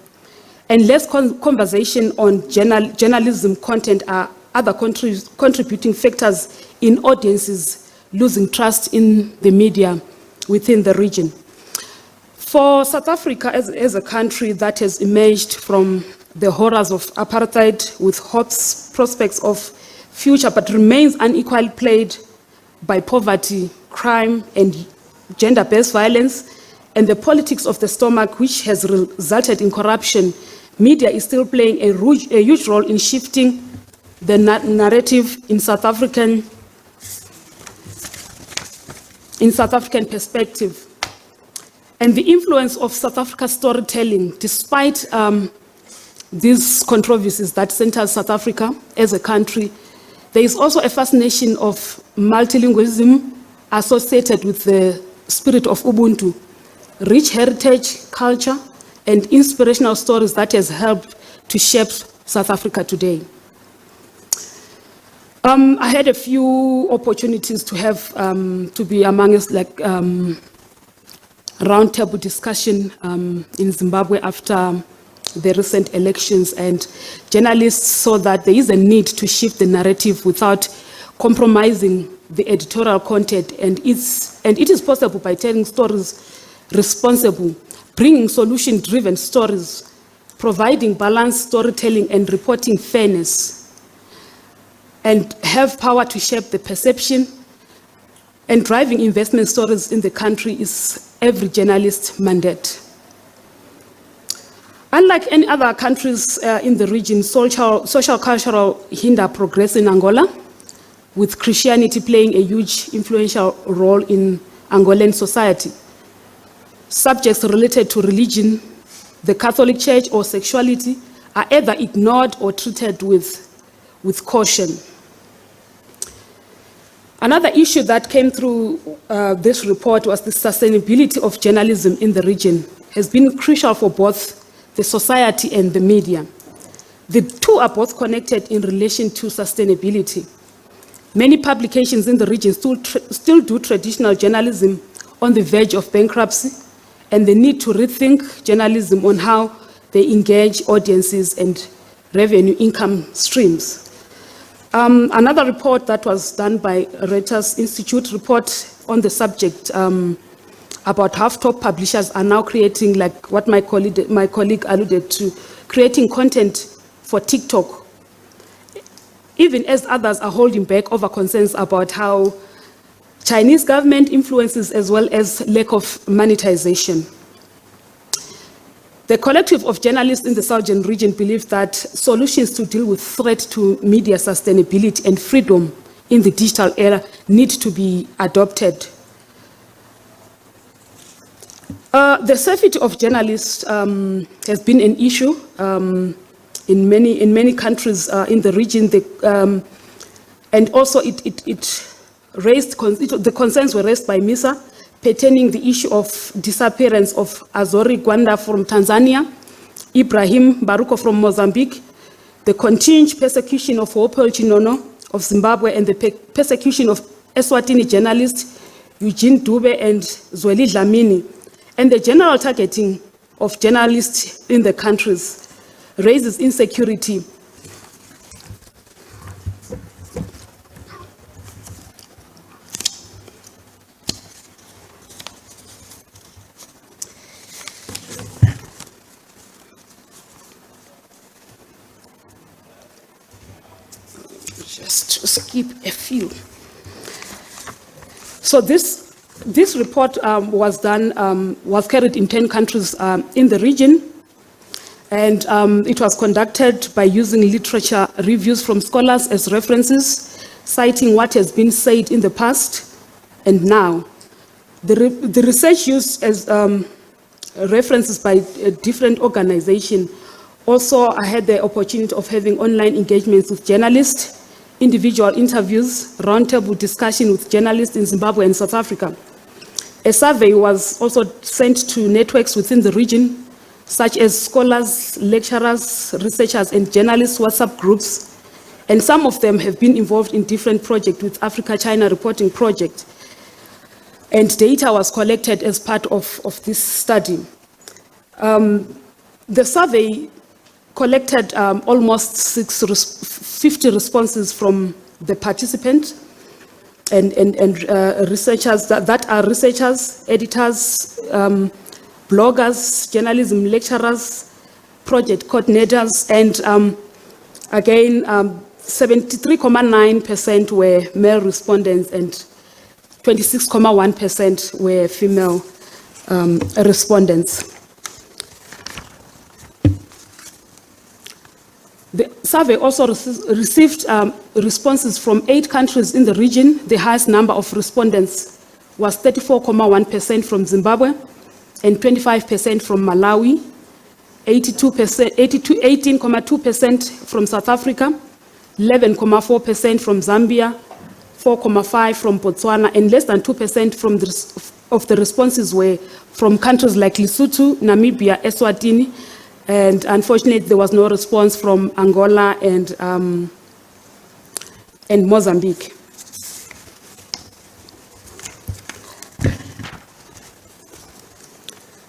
and less conversation on journalism content are other contributing factors in audiences losing trust in the media within the region. For South Africa as a country that has emerged from the horrors of apartheid with hopes, prospects of future, but remains unequally plagued by poverty, crime, and gender-based violence, and the politics of the stomach, which has resulted in corruption, media is still playing a huge role in shifting the narrative in South African perspective. And the influence of South Africa's storytelling, despite these controversies that center South Africa as a country, there is also a fascination of multilingualism associated with the spirit of Ubuntu, rich heritage, culture, and inspirational stories that has helped to shape South Africa today. I had a few opportunities to have to be among us, like roundtable discussion in Zimbabwe after the recent elections, and journalists saw that there is a need to shift the narrative without compromising the editorial content, and it is possible by telling stories responsible, bringing solution-driven stories, providing balanced storytelling and reporting fairness, and have power to shape the perception, and driving investment stories in the country is every journalist's mandate. Unlike any other countries in the region, social cultural hinder progress in Angola, with Christianity playing a huge influential role in Angolan society. Subjects related to religion, the Catholic Church, or sexuality are either ignored or treated with caution. Another issue that came through this report was the sustainability of journalism in the region has been crucial for both the society and the media. The two are both connected in relation to sustainability. Many publications in the region still do traditional journalism on the verge of bankruptcy, and the need to rethink journalism on how they engage audiences and revenue income streams. Another report that was done by Reuters Institute report on the subject about half top publishers are now creating, like what my colleague alluded to, creating content for TikTok, even as others are holding back over concerns about how Chinese government influences as well as lack of monetization. The collective of journalists in the Southern region believe that solutions to deal with threat to media sustainability and freedom in the digital era need to be adopted. The safety of journalists has been an issue in many countries in the region, and also the concerns were raised by MISA pertaining the issue of disappearance of Azori Gwanda from Tanzania, Ibrahim Baruko from Mozambique, the continued persecution of Wopel Chinono of Zimbabwe, and the persecution of Eswatini journalists Eugene Dube and Zweli Dlamini, and the general targeting of journalists in the countries raises insecurity. Just to skip a few. So this report was carried in 10 countries in the region, and it was conducted by using literature reviews from scholars as references, citing what has been said in the past and now. The research used as references by different organizations. Also, I had the opportunity of having online engagements with journalists, individual interviews, roundtable discussion with journalists in Zimbabwe and South Africa. A survey was also sent to networks within the region, such as scholars, lecturers, researchers, and journalists WhatsApp groups, and some of them have been involved in different projects with Africa-China Reporting Project, and data was collected as part of this study. The survey collected almost 50 responses from the participants and researchers that are researchers, editors, bloggers, journalism lecturers, project coordinators, and again, 73.9% were male respondents and 26.1% were female respondents. The survey also received responses from 8 countries in the region. The highest number of respondents was 34.1% from Zimbabwe and 25% from Malawi, 18.2% from South Africa, 11.4% from Zambia, 4.5% from Botswana, and less than 2% of the responses were from countries like Lesotho, Namibia, Eswatini, and unfortunately, there was no response from Angola and Mozambique.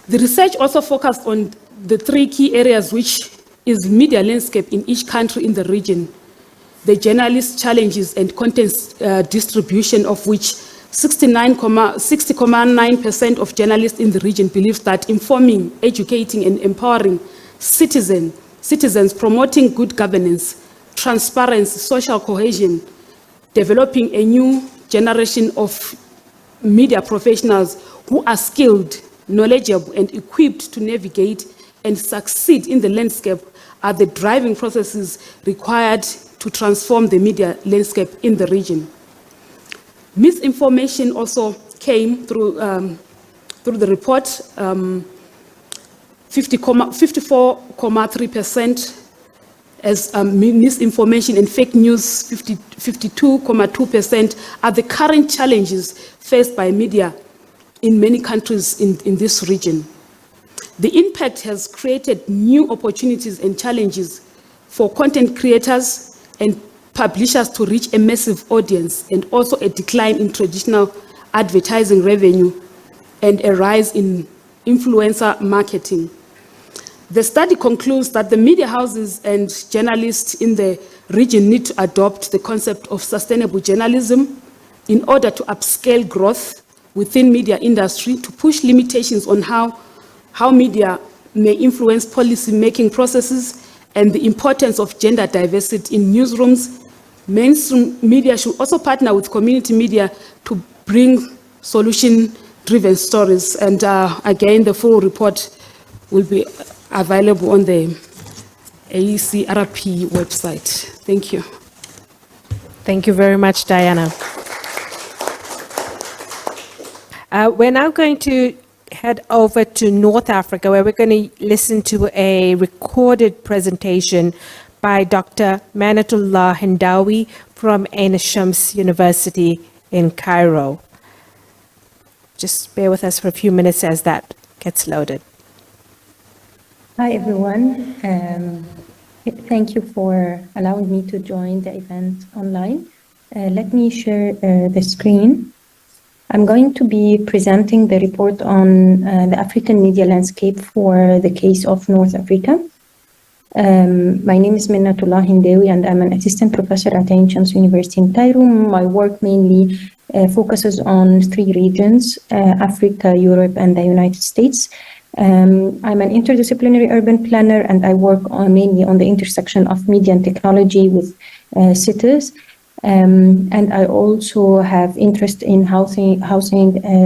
The research also focused on the 3 key areas, which is media landscape in each country in the region, the journalist challenges and content distribution, of which 60.9% of journalists in the region believe that informing, educating, and empowering citizens, promoting good governance, transparency, social cohesion, developing a new generation of media professionals who are skilled, knowledgeable, and equipped to navigate and succeed in the landscape are the driving processes required to transform the media landscape in the region. Misinformation also came through the report. 54.3% as misinformation and fake news, 52.2% are the current challenges faced by media in many countries in this region. The impact has created new opportunities and challenges for content creators and publishers to reach a massive audience, and also a decline in traditional advertising revenue and a rise in influencer marketing. The study concludes that the media houses and journalists in the region need to adopt the concept of sustainable journalism in order to upscale growth within media industry, to push limitations on how media may influence policy-making processes, and the importance of gender diversity in newsrooms. Mainstream media should also partner with community media to bring solution-driven stories. And again, the full report will be available on the ACRP website. Thank you. Thank you very much, Dianah. We're now going to head over to North Africa, where we're going to listen to a recorded presentation by Dr. Mennatullah Hendawy from Ain Shams University in Cairo. Just bear with us for a few minutes as that gets loaded. Hi, everyone. Thank you for allowing me to join the event online. Let me share the screen. I'm going to be presenting the report on the African media landscape for the case of North Africa. My name is Mennatullah Hendawy, and I'm an assistant professor at Ain Shams University in Cairo. My work mainly focuses on 3 regions, Africa, Europe, and the United States. I'm an interdisciplinary urban planner, and I work mainly on the intersection of media and technology with cities. And I also have interest in housing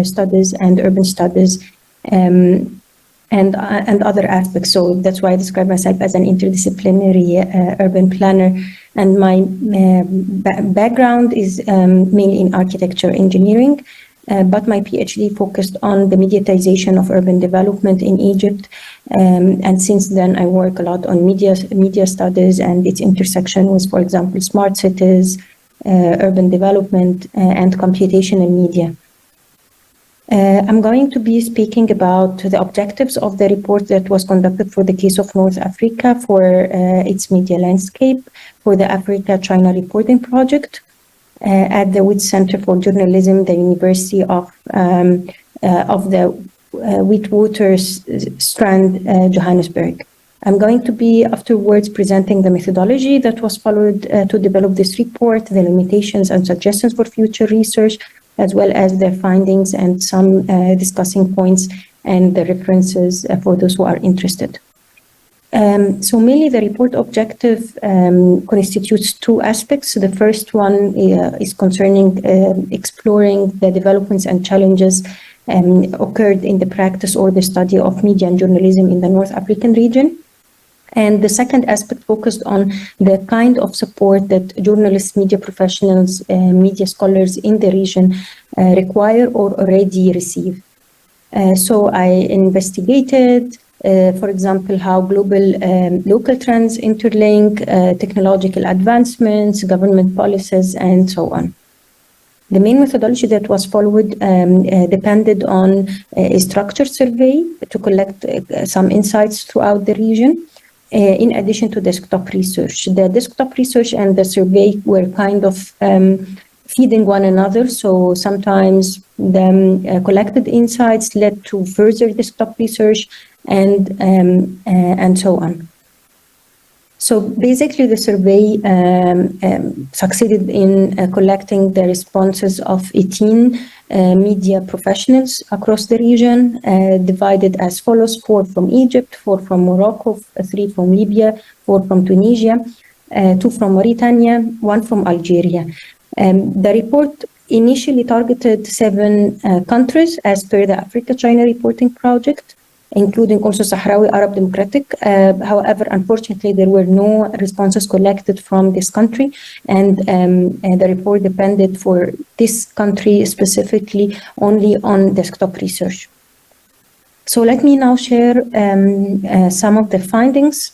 studies and urban studies and other aspects. So that's why I describe myself as an interdisciplinary urban planner. And my background is mainly in architecture engineering, but my PhD focused on the mediatization of urban development in Egypt. And since then, I work a lot on media studies and its intersection with, for example, smart cities, urban development, and computational media. I'm going to be speaking about the objectives of the report that was conducted for the case of North Africa for its media landscape for the Africa-China Reporting Project at the Wits Center for Journalism, the University of the Witwatersrand, Johannesburg. I'm going to be afterwards presenting the methodology that was followed to develop this report, the limitations and suggestions for future research, as well as their findings and some discussing points and the references for those who are interested. So mainly the report objective constitutes 2 aspects. The first one is concerning exploring the developments and challenges occurred in the practice or the study of media and journalism in the North African region. And the second aspect focused on the kind of support that journalists, media professionals, media scholars in the region require or already receive. So I investigated, for example, how local trends interlink, technological advancements, government policies, and so on. The main methodology that was followed depended on a structured survey to collect some insights throughout the region. In addition to desktop research. The desktop research and the survey were kind of feeding one another. So sometimes the collected insights led to further desktop research and so on. So basically the survey succeeded in collecting the responses of 18 media professionals across the region, divided as follows: 4 from Egypt, 4 from Morocco, 3 from Libya, 4 from Tunisia, 2 from Mauritania, 1 from Algeria. The report initially targeted 7 countries as per the Africa-China Reporting Project, including also Sahrawi Arab Democratic. However, unfortunately, there were no responses collected from this country, and the report depended for this country specifically only on desktop research. So let me now share some of the findings.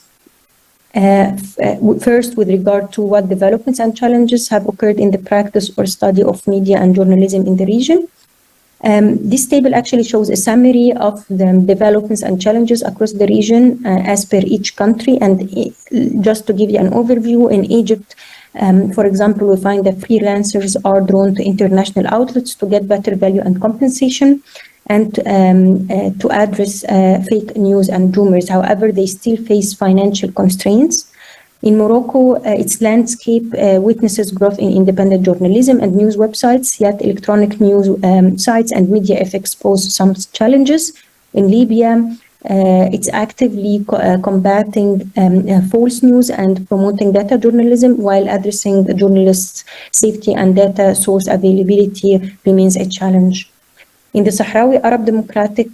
First, with regard to what developments and challenges have occurred in the practice or study of media and journalism in the region. This table actually shows a summary of the developments and challenges across the region as per each country. And just to give you an overview, in Egypt, for example, we find that freelancers are drawn to international outlets to get better value and compensation and to address fake news and rumors. However, they still face financial constraints. In Morocco, its landscape witnesses growth in independent journalism and news websites, yet electronic news sites and media ethics pose some challenges. In Libya, it's actively combating false news and promoting data journalism, while addressing the journalists' safety and data source availability remains a challenge. In the Sahrawi Arab Democratic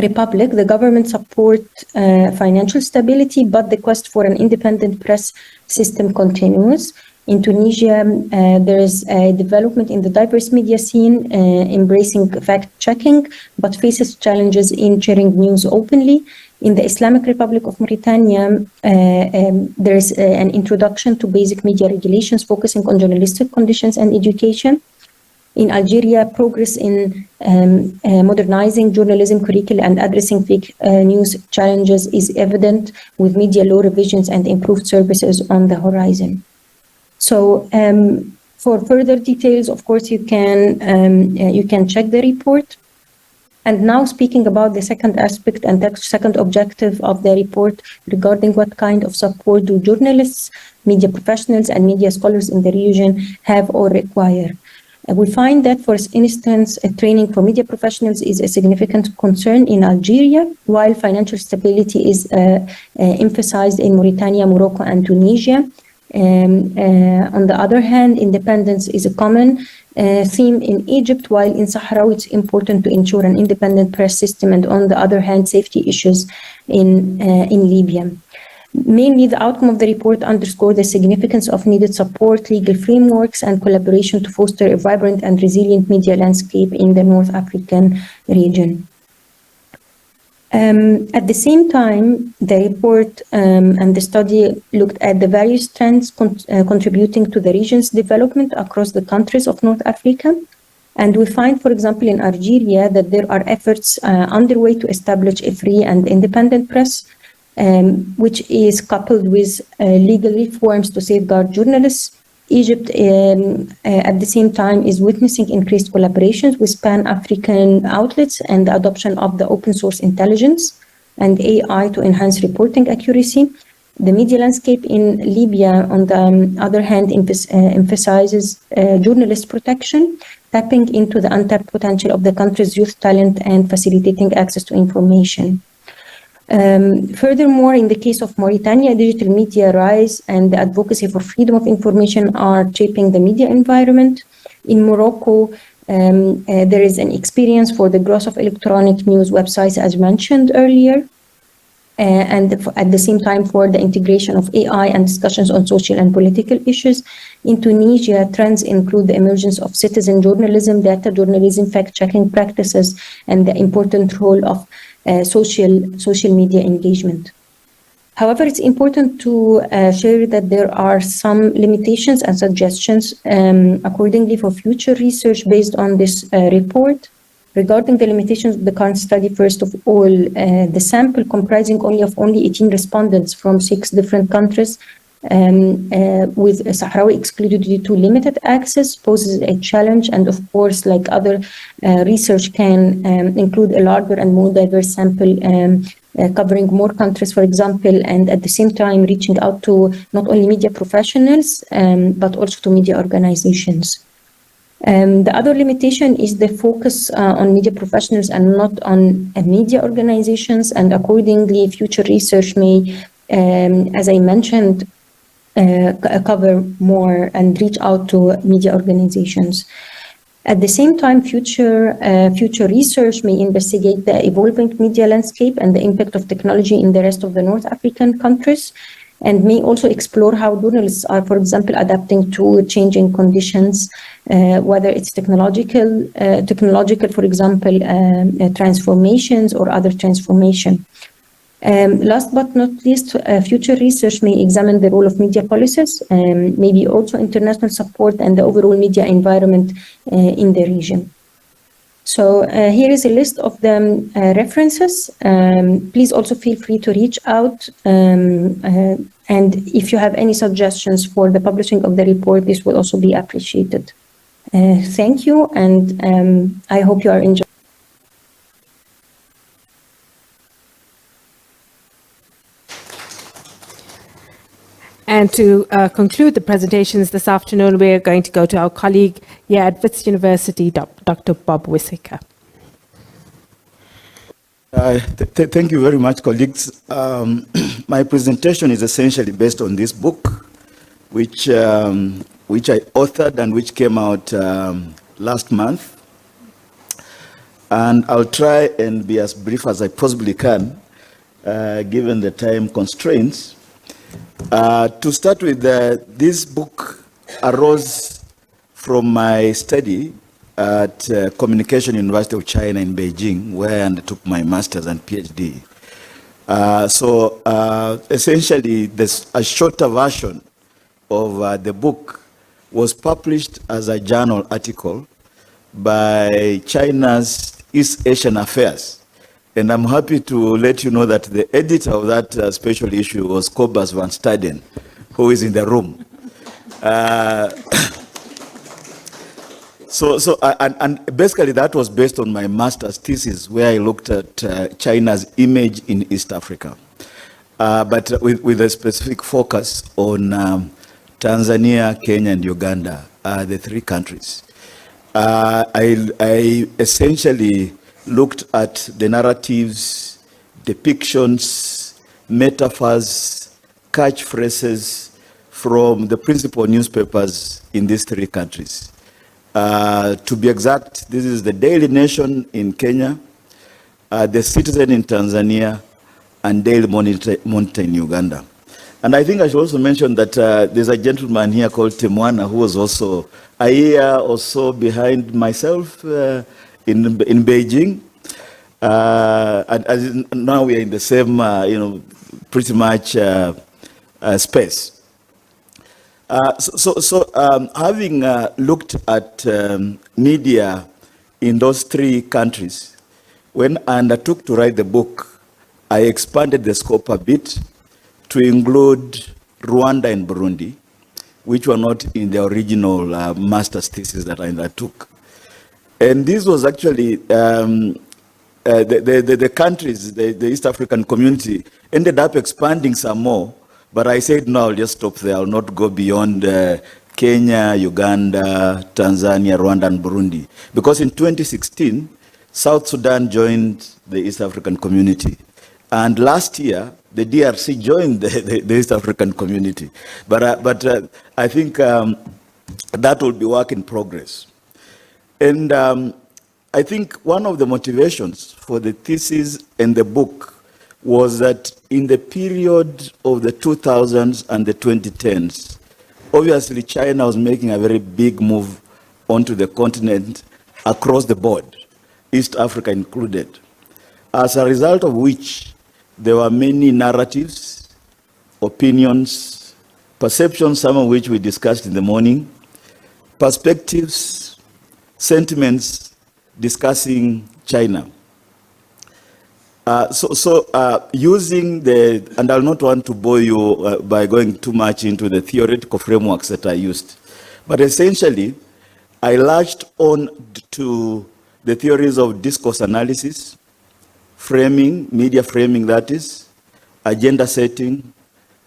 Republic, the government supports financial stability, but the quest for an independent press system continues. In Tunisia, there is a development in the diverse media scene, embracing fact-checking, but faces challenges in sharing news openly. In the Islamic Republic of Mauritania, there is an introduction to basic media regulations focusing on journalistic conditions and education. In Algeria, progress in modernizing journalism curricula and addressing fake news challenges is evident, with media law revisions and improved services on the horizon. So for further details, of course, you can check the report. And now speaking about the second aspect and the second objective of the report regarding what kind of support do journalists, media professionals, and media scholars in the region have or require. We find that, for instance, training for media professionals is a significant concern in Algeria, while financial stability is emphasized in Mauritania, Morocco, and Tunisia. On the other hand, independence is a common theme in Egypt, while in Sahrawi it's important to ensure an independent press system, and on the other hand, safety issues in Libya. Mainly, the outcome of the report underscores the significance of needed support, legal frameworks, and collaboration to foster a vibrant and resilient media landscape in the North African region. At the same time, the report and the study looked at the various trends contributing to the region's development across the countries of North Africa. And we find, for example, in Algeria, that there are efforts underway to establish a free and independent press, which is coupled with legal reforms to safeguard journalists. Egypt, at the same time, is witnessing increased collaborations with Pan-African outlets and the adoption of the open source intelligence and AI to enhance reporting accuracy. The media landscape in Libya, on the other hand, emphasizes journalist protection, tapping into the untapped potential of the country's youth talent and facilitating access to information. Furthermore, in the case of Mauritania, digital media rise and the advocacy for freedom of information are shaping the media environment. In Morocco, there is an experience for the growth of electronic news websites, as mentioned earlier, and at the same time for the integration of AI and discussions on social and political issues. In Tunisia, trends include the emergence of citizen journalism, data journalism, fact-checking practices, and the important role of social media engagement. However, it's important to share that there are some limitations and suggestions accordingly for future research based on this report. Regarding the limitations of the current study, first of all, the sample comprising only 18 respondents from 6 different countries with Sahrawi excluded due to limited access poses a challenge, and of course, like other research can include a larger and more diverse sample covering more countries, for example, and at the same time reaching out to not only media professionals but also to media organizations. The other limitation is the focus on media professionals and not on media organizations, and accordingly, future research may, as I mentioned, cover more and reach out to media organizations. At the same time, future research may investigate the evolving media landscape and the impact of technology in the rest of the North African countries, and may also explore how journalists are, for example, adapting to changing conditions, whether it's technological, for example, transformations or other transformation. Last but not least, future research may examine the role of media policies, maybe also international support and the overall media environment in the region. So here is a list of the references. Please also feel free to reach out. And if you have any suggestions for the publishing of the report, this will also be appreciated. Thank you, and I hope you are enjoying. And to conclude the presentations this afternoon, we're going to go to our colleague here at Wits University, Dr. Bob Wisseker. Thank you very much, colleagues. My presentation is essentially based on this book, which I authored and which came out last month. And I'll try and be as brief as I possibly can, given the time constraints. To start with, this book arose from my study at Communication University of China in Beijing, where I undertook my master's and PhD. Essentially, a shorter version of the book was published as a journal article by China's East Asian Affairs. And I'm happy to let you know that the editor of that special issue was Cobus van Staden, who is in the room. And basically that was based on my master's thesis, where I looked at China's image in East Africa, but with a specific focus on Tanzania, Kenya, and Uganda, the three countries. I essentially looked at the narratives, depictions, metaphors, catchphrases from the principal newspapers in these three countries. To be exact, this is the Daily Nation in Kenya, the Citizen in Tanzania, and Daily Monitor in Uganda. And I think I should also mention that there's a gentleman here called Temwana, who was also a year or so behind myself in Beijing. And now we are in the same, pretty much space. Having looked at media in those three countries, when I undertook to write the book, I expanded the scope a bit to include Rwanda and Burundi, which were not in the original master's thesis that I undertook. And this was actually the countries, the East African community, ended up expanding some more. But I said, no, I'll just stop there. I'll not go beyond Kenya, Uganda, Tanzania, Rwanda, and Burundi. Because in 2016, South Sudan joined the East African community. And last year, the DRC joined the East African community. But I think that will be work in progress. And I think one of the motivations for the thesis and the book was that in the period of the 2000s and the 2010s, obviously China was making a very big move onto the continent across the board, East Africa included, as a result of which there were many narratives, opinions, perceptions, some of which we discussed in the morning, perspectives, sentiments discussing China. Using and I'll not want to bore you by going too much into the theoretical frameworks that I used, but essentially, I latched on to the theories of discourse analysis, framing, media framing that is, agenda setting,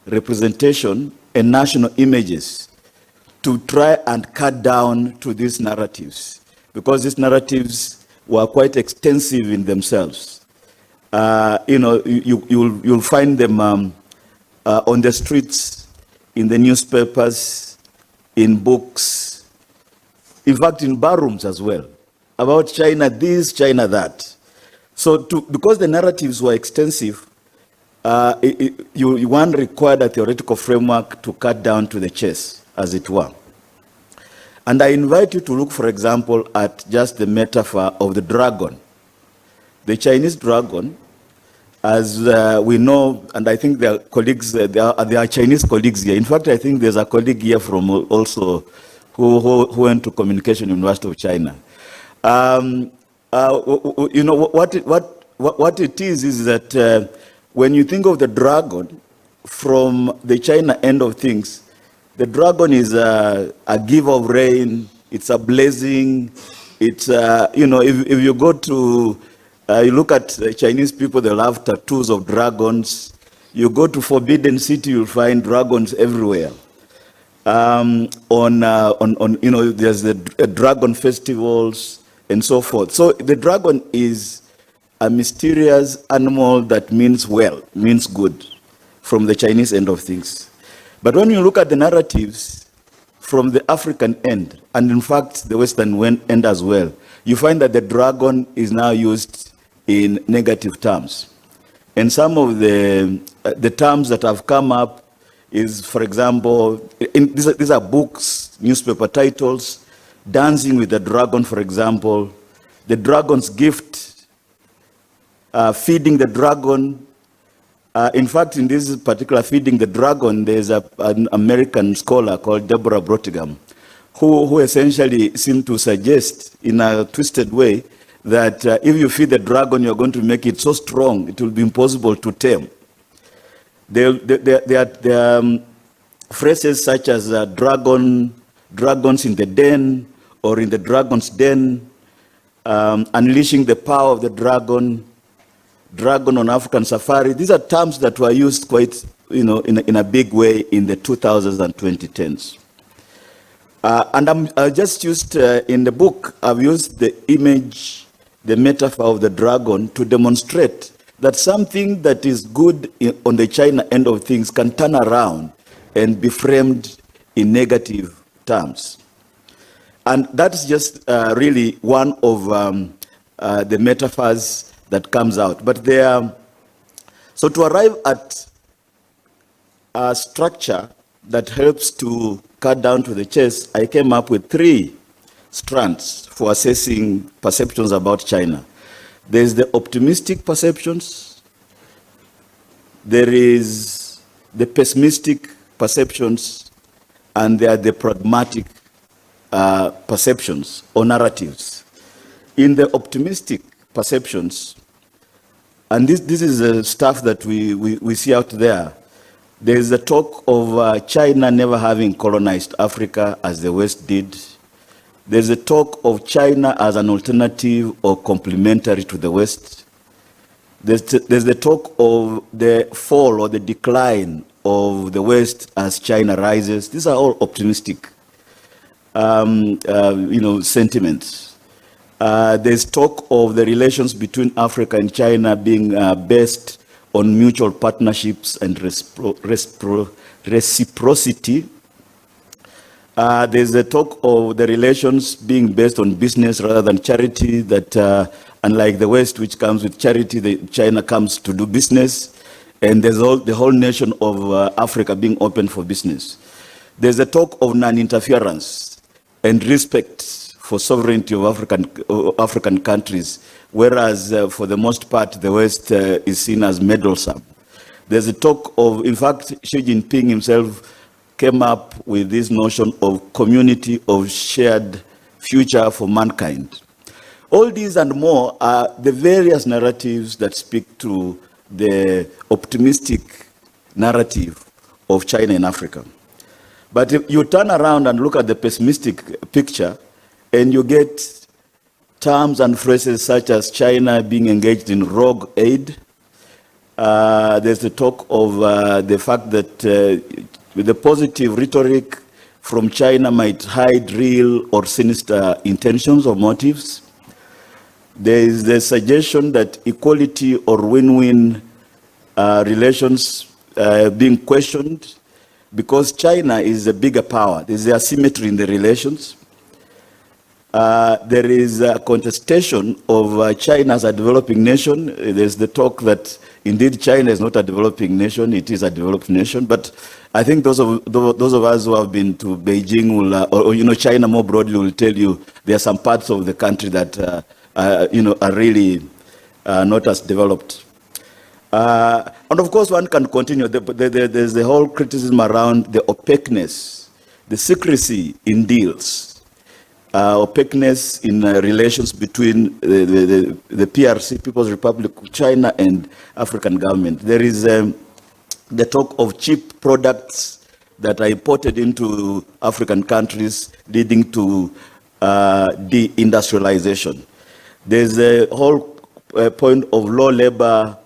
representation, and national images to try and cut down to these narratives, because these narratives were quite extensive in themselves. You'll find them on the streets, in the newspapers, in books, in fact, in bar rooms as well, about China this, China that. So because the narratives were extensive, one required a theoretical framework to cut down to the chase, as it were. And I invite you to look, for example, at just the metaphor of the dragon. The Chinese dragon, as we know, and I think there are colleagues, there are Chinese colleagues here. In fact, I think there's a colleague here from also who went to Communication University of China. What it is that when you think of the dragon from the China end of things, the dragon is a giver of rain. It's a blessing. It's if you go to you look at Chinese people, they'll have tattoos of dragons. You go to Forbidden City, you'll find dragons everywhere. There's the dragon festivals and so forth. So the dragon is a mysterious animal that means well, means good, from the Chinese end of things. But when you look at the narratives from the African end, and in fact the Western end as well, you find that the dragon is now used in negative terms. And some of the terms that have come up is, for example, these are books, newspaper titles, Dancing with the Dragon, for example, The Dragon's Gift, Feeding the Dragon. In fact, in this particular Feeding the Dragon, there's an American scholar called Deborah Brotigham, who essentially seemed to suggest in a twisted way that if you feed the dragon, you're going to make it so strong, it will be impossible to tame. There are phrases such as dragons in the den, or in the dragon's den, unleashing the power of the dragon on African safari. These are terms that were used quite, in a big way in the 2000s and 2010s. And I just used, in the book, I've used the image, the metaphor of the dragon to demonstrate that something that is good on the China end of things can turn around and be framed in negative terms. And that's just really one of the metaphors that comes out. But so to arrive at a structure that helps to cut down to the chase, I came up with 3 strands for assessing perceptions about China. There's the optimistic perceptions, there is the pessimistic perceptions, and there are the pragmatic perceptions or narratives. In the optimistic perceptions, and this is the stuff that we see out there, there is the talk of China never having colonized Africa as the West did. There's a talk of China as an alternative or complementary to the West. There's the talk of the fall or the decline of the West as China rises. These are all optimistic, sentiments. There's talk of the relations between Africa and China being based on mutual partnerships and reciprocity. There's the talk of the relations being based on business rather than charity, that unlike the West, which comes with charity, China comes to do business, and there's the whole nation of Africa being open for business. There's a talk of non-interference and respect for sovereignty of African countries, whereas for the most part, the West is seen as meddlesome. There's a talk of, in fact, Xi Jinping himself came up with this notion of community of shared future for mankind. All these and more are the various narratives that speak to the optimistic narrative of China in Africa. But if you turn around and look at the pessimistic picture, and you get terms and phrases such as China being engaged in rogue aid. There's the talk of the fact that the positive rhetoric from China might hide real or sinister intentions or motives. There is the suggestion that equality or win-win relations being questioned because China is a bigger power. There's the asymmetry in the relations. There is a contestation of China as a developing nation. There's the talk that indeed China is not a developing nation, it is a developed nation. But I think those of us who have been to Beijing or China more broadly will tell you there are some parts of the country that are really not as developed. And of course, one can continue. There's the whole criticism around the opaqueness, the secrecy in deals. Opaqueness in relations between the PRC, People's Republic of China, and African government. There is the talk of cheap products that are imported into African countries, leading to deindustrialization. There's a whole point of low labor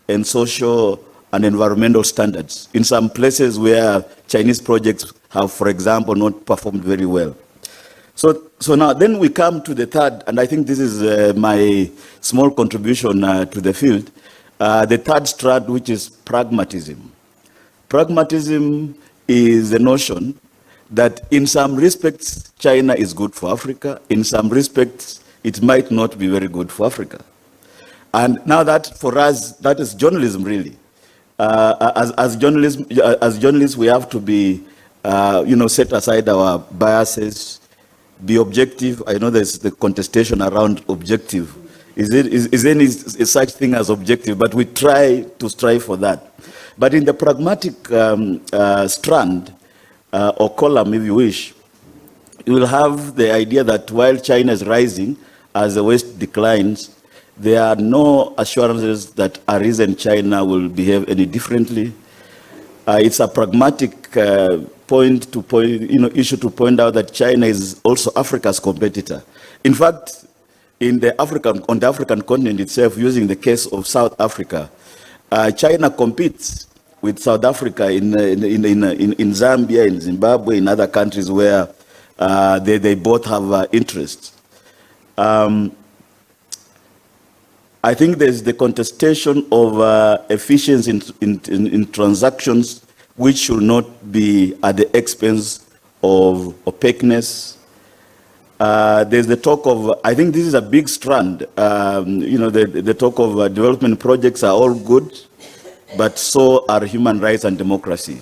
and social and environmental standards in some places where Chinese projects have, for example, not performed very well. So now then we come to the third, and I think this is my small contribution to the field, the third strand, which is pragmatism. Pragmatism is the notion that in some respects, China is good for Africa. In some respects, it might not be very good for Africa. And now that, for us, that is journalism, really. as journalists, we have to be, set aside our biases, be objective. I know there's the contestation around objective. Is any such thing as objective? But we try to strive for that. But in the pragmatic strand, or column, if you wish, you will have the idea that while China is rising, as the West declines, there are no assurances that a recent China will behave any differently. It's a pragmatic issue to point out that China is also Africa's competitor. In fact, on the African continent itself, using the case of South Africa, China competes with South Africa in Zambia, in Zimbabwe, in other countries where they both have interests. I think there's the contestation of efficiency in transactions, which should not be at the expense of opaqueness. There's the talk of, I think this is a big strand, the talk of development projects are all good, but so are human rights and democracy.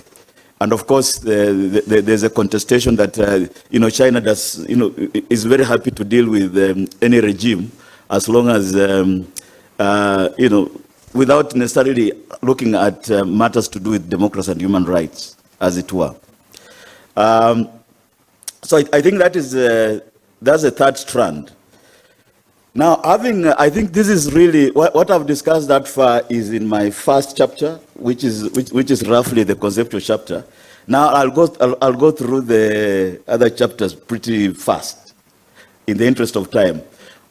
And of course, there's a contestation that, China does, is very happy to deal with any regime as long as, without necessarily looking at matters to do with democracy and human rights, as it were. So I think that is, that's the third strand. Now, I think this is really, what I've discussed that far is in my first chapter, which is roughly the conceptual chapter. Now, I'll go through the other chapters pretty fast, in the interest of time.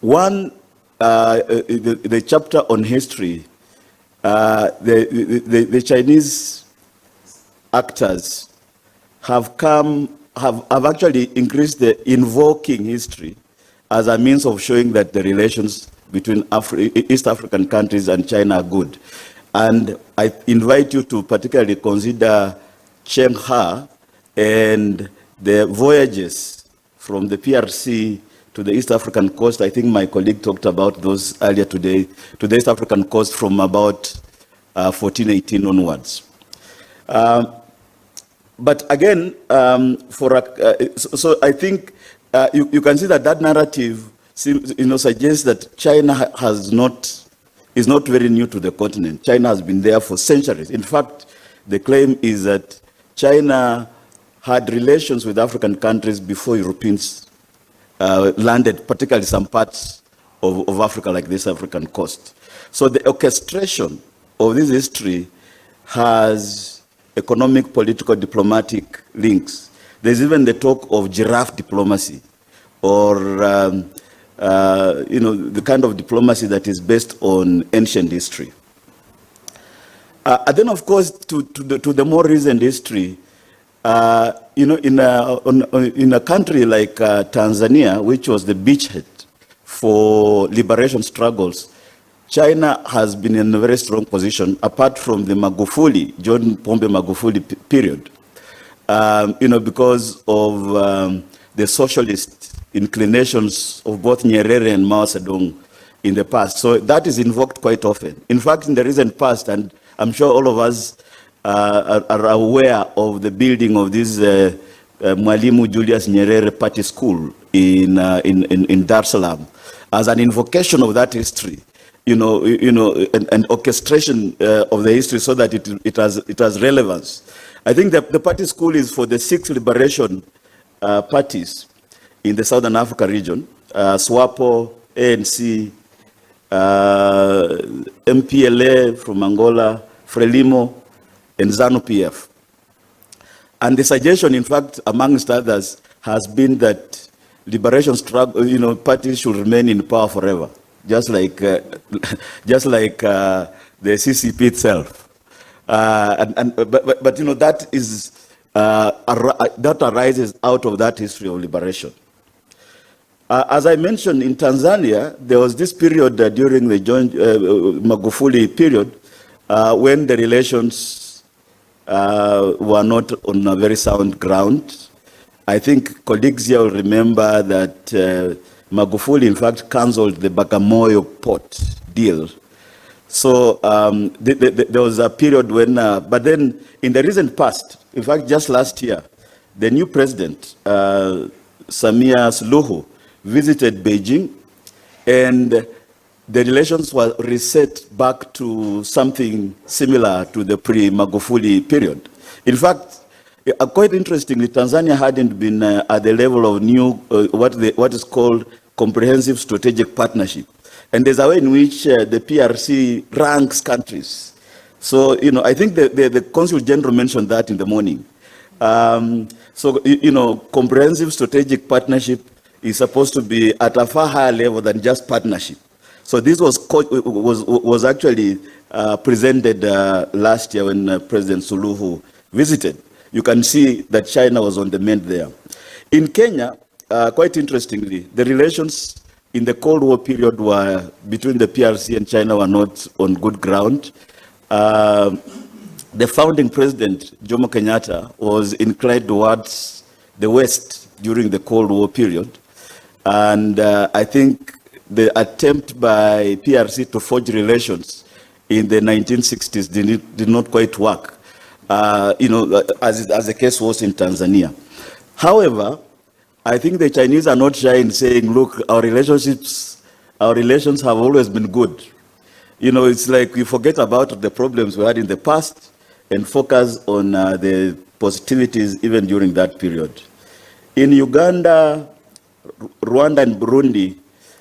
One, the chapter on history, the Chinese actors have actually increased the invoking history as a means of showing that the relations between East African countries and China are good. And I invite you to particularly consider Cheng Ha and the voyages from the PRC to the East African coast. I think my colleague talked about those earlier today, to the East African coast from about 1418 onwards. But again, so I think you can see that narrative suggests that China is not very new to the continent. China has been there for centuries. In fact, the claim is that China had relations with African countries before Europeans landed, particularly some parts of Africa, like this African coast. So the orchestration of this history has economic, political, diplomatic links. There's even the talk of giraffe diplomacy, or the kind of diplomacy that is based on ancient history. And then, of course, to the more recent history, in a country like Tanzania, which was the beachhead for liberation struggles, China has been in a very strong position, apart from the John Pombe Magufuli period, because of the socialist inclinations of both Nyerere and Mao Zedong in the past. So that is invoked quite often. In fact, in the recent past, and I'm sure all of us are aware of the building of this Mwalimu Julius Nyerere Party School in Dar es Salaam as an invocation of that history, and orchestration of the history so that it has relevance. I think that the party school is for the 6 liberation parties in the Southern Africa region: SWAPO, ANC, MPLA from Angola, Frelimo, and ZANU-PF. And the suggestion, in fact, amongst others, has been that liberation struggle, parties should remain in power forever, just like the CCP itself. But that is that arises out of that history of liberation. As I mentioned, in Tanzania, there was this period during the Magufuli period when the relations were not on a very sound ground. I think colleagues here will remember that Magufuli, in fact, cancelled the Bagamoyo port deal So there was a period when, but then in the recent past, in fact, just last year, the new president, Samia Suluhu, visited Beijing, and the relations were reset back to something similar to the pre-Magufuli period. In fact, quite interestingly, Tanzania hadn't been at the level of new, what is called comprehensive strategic partnership. And there's a way in which the PRC ranks countries. So, I think the Consul General mentioned that in the morning. Comprehensive strategic partnership is supposed to be at a far higher level than just partnership. So this was actually presented last year when President Suluhu visited. You can see that China was on the mend there. In Kenya, quite interestingly, the relations in the Cold War period were between the PRC and China were not on good ground. The founding president, Jomo Kenyatta, was inclined towards the West during the Cold War period. And I think the attempt by PRC to forge relations in the 1960s did not quite work, as the case was in Tanzania. However, I think the Chinese are not shy in saying, look, our relations have always been good. It's like we forget about the problems we had in the past and focus on the positivities even during that period. In Uganda, Rwanda, and Burundi,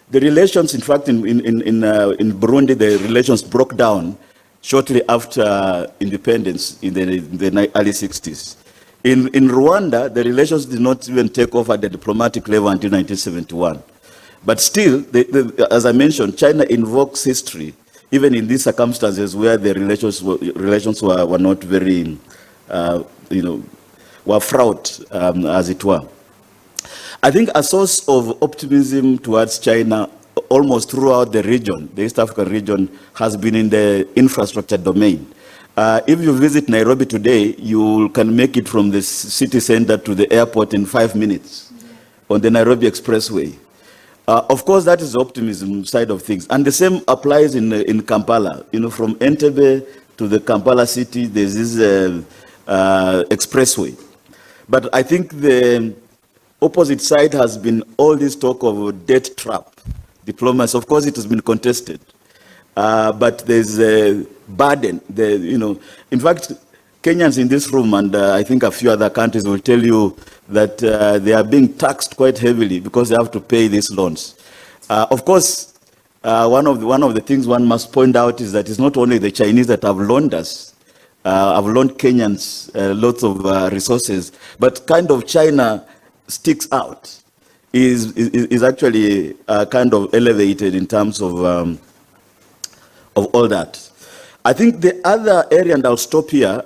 the relations, in fact, in Burundi, the relations broke down shortly after independence in the early 60s. In Rwanda, the relations did not even take off at the diplomatic level until 1971. But still, as I mentioned, China invokes history, even in these circumstances where the relations were not very, were fraught, as it were. I think a source of optimism towards China almost throughout the region, the East African region, has been in the infrastructure domain. If you visit Nairobi today, you can make it from the city center to the airport in 5 minutes on the Nairobi Expressway. Of course, that is the optimism side of things. And the same applies in Kampala. From Entebbe to the Kampala city, there's this expressway. But I think the opposite side has been all this talk of debt trap diplomacy. Of course, it has been contested. But there's a burden. In fact, Kenyans in this room and I think a few other countries will tell you that they are being taxed quite heavily because they have to pay these loans. Of course, one of the things one must point out is that it's not only the Chinese that have loaned us, have loaned Kenyans lots of resources, but kind of China sticks out, is actually kind of elevated in terms of all that. I think the other area, and I'll stop here,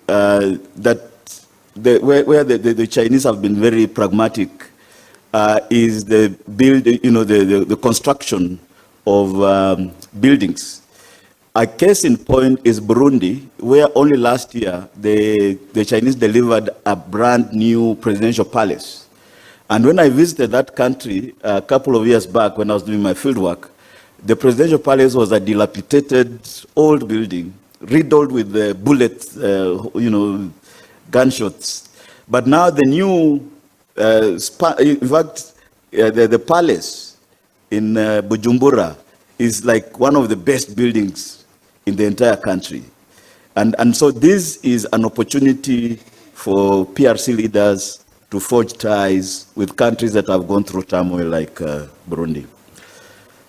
that where the Chinese have been very pragmatic is the the construction of buildings. A case in point is Burundi, where only last year the Chinese delivered a brand new presidential palace. And when I visited that country a couple of years back when I was doing my fieldwork, the presidential palace was a dilapidated old building, riddled with bullets, gunshots. But now the new, in fact, the palace in Bujumbura is like one of the best buildings in the entire country. And so this is an opportunity for PRC leaders to forge ties with countries that have gone through turmoil like Burundi.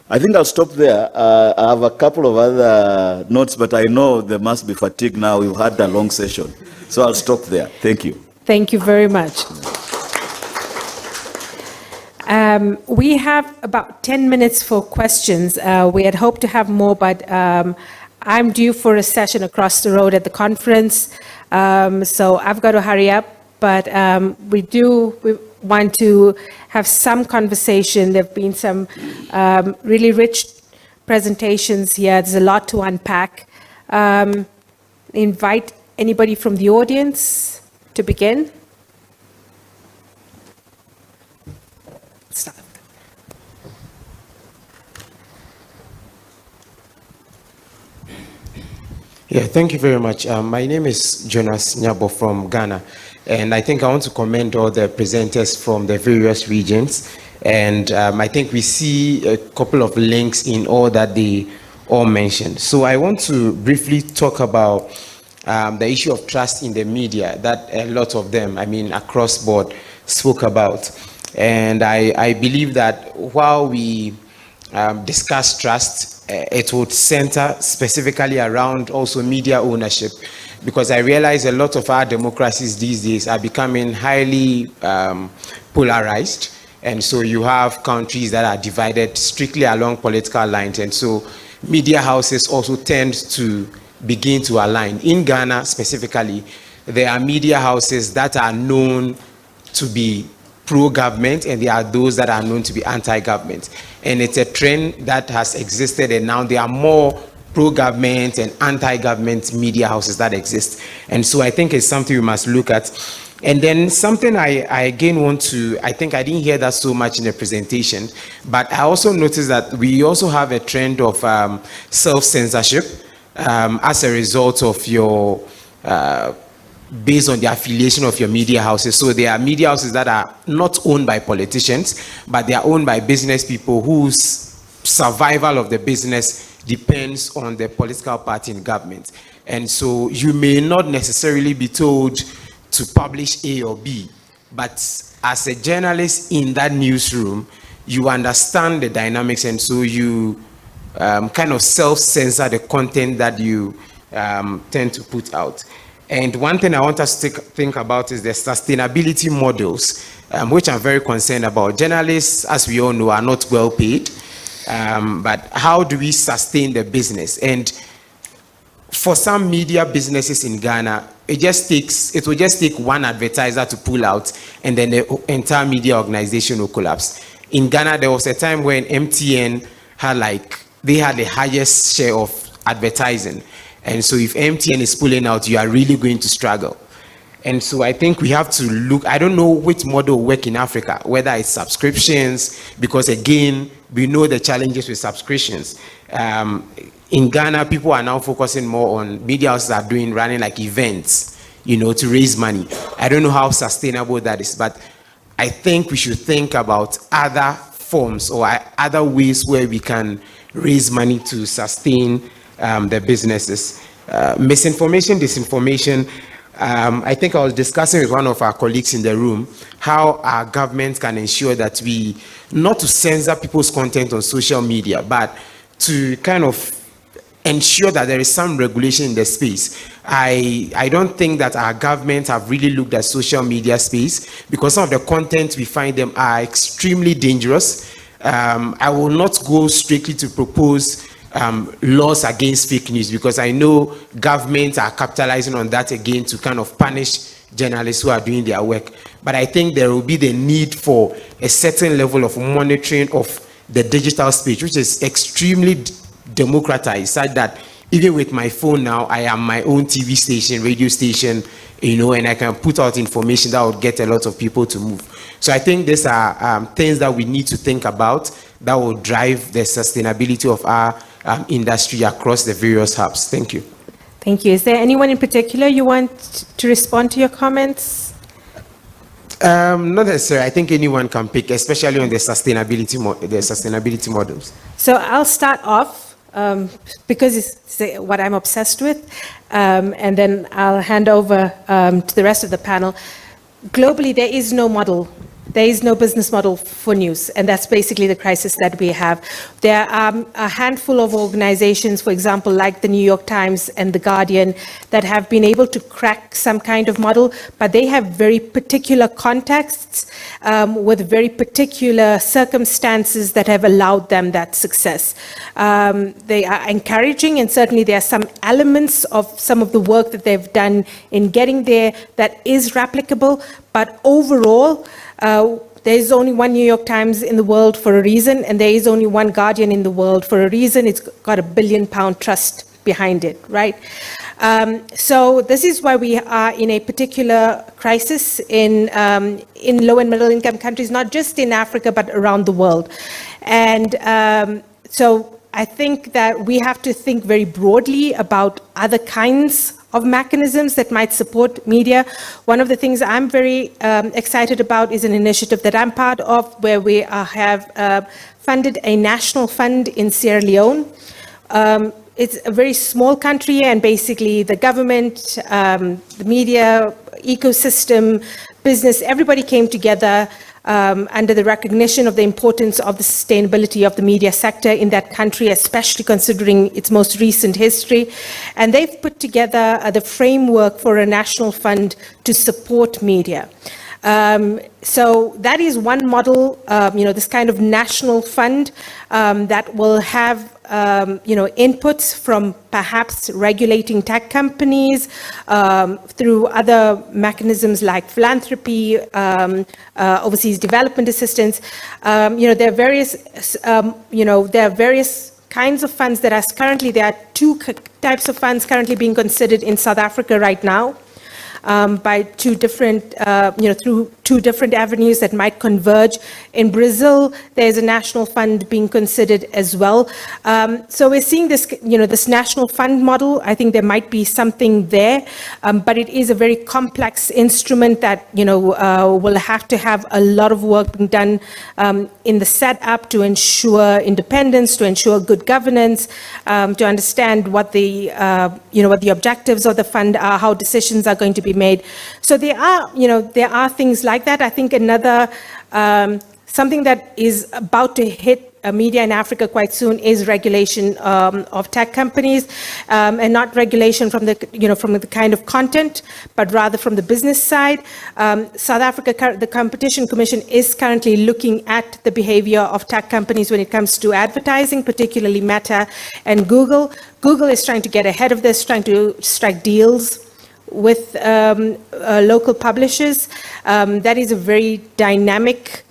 I think I'll stop there. I have a couple of other notes, but I know there must be fatigue now. We've had a long session. So I'll stop there. Thank you. Thank you very much. We have about 10 minutes for questions. We had hoped to have more, but I'm due for a session across the road at the conference. So I've got to hurry up, but we want to have some conversation. There have been some really rich presentations here. There's a lot to unpack. Invite anybody from the audience to begin. Start. Yeah, thank you very much. My name is Jonas Nyabo from Ghana, and I think I want to commend all the presenters from the various regions. And I think we see a couple of links in all that they all mentioned. So I want to briefly talk about the issue of trust in the media that a lot of them, I mean, across board, spoke about. And I believe that while we discuss trust, it would center specifically around also media ownership, because I realize a lot of our democracies these days are becoming highly polarized. And so you have countries that are divided strictly along political lines. And so media houses also tend to begin to align. In Ghana specifically, there are media houses that are known to be pro-government, and there are those that are known to be anti-government. And it's a trend that has existed, and now there are more pro-government and anti-government media houses that exist. And so I think it's something we must look at. And then something I again want to, I think I didn't hear that so much in the presentation, but I also noticed that we also have a trend of self-censorship as a result of your based on the affiliation of your media houses. So there are media houses that are not owned by politicians, but they are owned by business people whose survival of the business depends on the political party in government. And so you may not necessarily be told to publish A or B, but as a journalist in that newsroom, you understand the dynamics, and so you kind of self-censor the content that you tend to put out. And one thing I want us to think about is the sustainability models, which I'm very concerned about. Journalists, as we all know, are not well paid, but how do we sustain the business? And for some media businesses in Ghana, it will just take one advertiser to pull out, and then the entire media organization will collapse. In Ghana, there was a time when MTN had they had the highest share of advertising. And so if MTN is pulling out, you are really going to struggle. And so I think we have to look, I don't know which model will work in Africa, whether it's subscriptions, because again, we know the challenges with subscriptions. In Ghana, people are now focusing more on media houses are running like events, to raise money. I don't know how sustainable that is, but I think we should think about other forms or other ways where we can raise money to sustain the businesses. Misinformation, disinformation. I think I was discussing with one of our colleagues in the room how our government can ensure that we, not to censor people's content on social media, but to kind of ensure that there is some regulation in the space. I don't think that our government have really looked at social media space, because some of the content we find them are extremely dangerous. I will not go strictly to propose laws against fake news, because I know governments are capitalizing on that again to kind of punish journalists who are doing their work. But I think there will be the need for a certain level of monitoring of the digital space, which is extremely democratized, such that even with my phone now, I am my own TV station, radio station, and I can put out information that would get a lot of people to move. So I think these are things that we need to think about that will drive the sustainability of our industry across the various hubs. Thank you. Thank you. Is there anyone in particular you want to respond to your comments? Not necessarily. I think anyone can pick, especially on the sustainability models. So I'll start off because it's what I'm obsessed with, and then I'll hand over to the rest of the panel. Globally, there is no model. There is no business model for news, and that's basically the crisis that we have. There are a handful of organizations, for example, like the New York Times and the Guardian, that have been able to crack some kind of model, but they have very particular contexts with very particular circumstances that have allowed them that success. They are encouraging, and certainly there are some elements of some of the work that they've done in getting there that is replicable, but overall, there is only one New York Times in the world for a reason, and there is only one Guardian in the world for a reason. It's got £1 billion trust behind it, right? So this is why we are in a particular crisis in low and middle income countries, not just in Africa, but around the world. And so I think that we have to think very broadly about other kinds of mechanisms that might support media. One of the things I'm very excited about is an initiative that I'm part of, where we have funded a national fund in Sierra Leone. It's a very small country, and basically the government, the media, ecosystem, business, everybody came together under the recognition of the importance of the sustainability of the media sector in that country, especially considering its most recent history. And they've put together the framework for a national fund to support media. So that is one model, this kind of national fund that will have inputs from perhaps regulating tech companies through other mechanisms like philanthropy, overseas development assistance. There are various kinds of funds that are currently, there are two types of funds currently being considered in South Africa right now. By two different, through two different avenues that might converge. In Brazil, there's a national fund being considered as well. So we're seeing this, this national fund model. I think there might be something there, but it is a very complex instrument that, will have to have a lot of work being done in the setup to ensure independence, to ensure good governance, to understand what the, what the objectives of the fund are, how decisions are going to be made. So there are things like that. I think another, something that is about to hit media in Africa quite soon is regulation of tech companies, and not regulation from the, from the kind of content, but rather from the business side. South Africa, the Competition Commission is currently looking at the behavior of tech companies when it comes to advertising, particularly Meta and Google. Google is trying to get ahead of this, trying to strike deals with local publishers. That is a very dynamic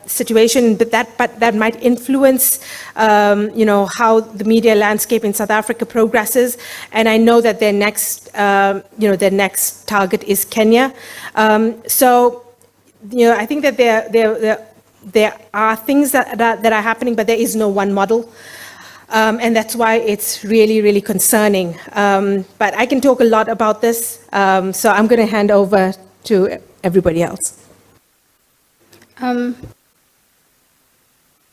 situation, but that might influence, how the media landscape in South Africa progresses. And I know that their next, their next target is Kenya. So, I think that there are things that are happening, but there is no one model. And that's why it's really, really concerning. But I can talk a lot about this, so I'm going to hand over to everybody else.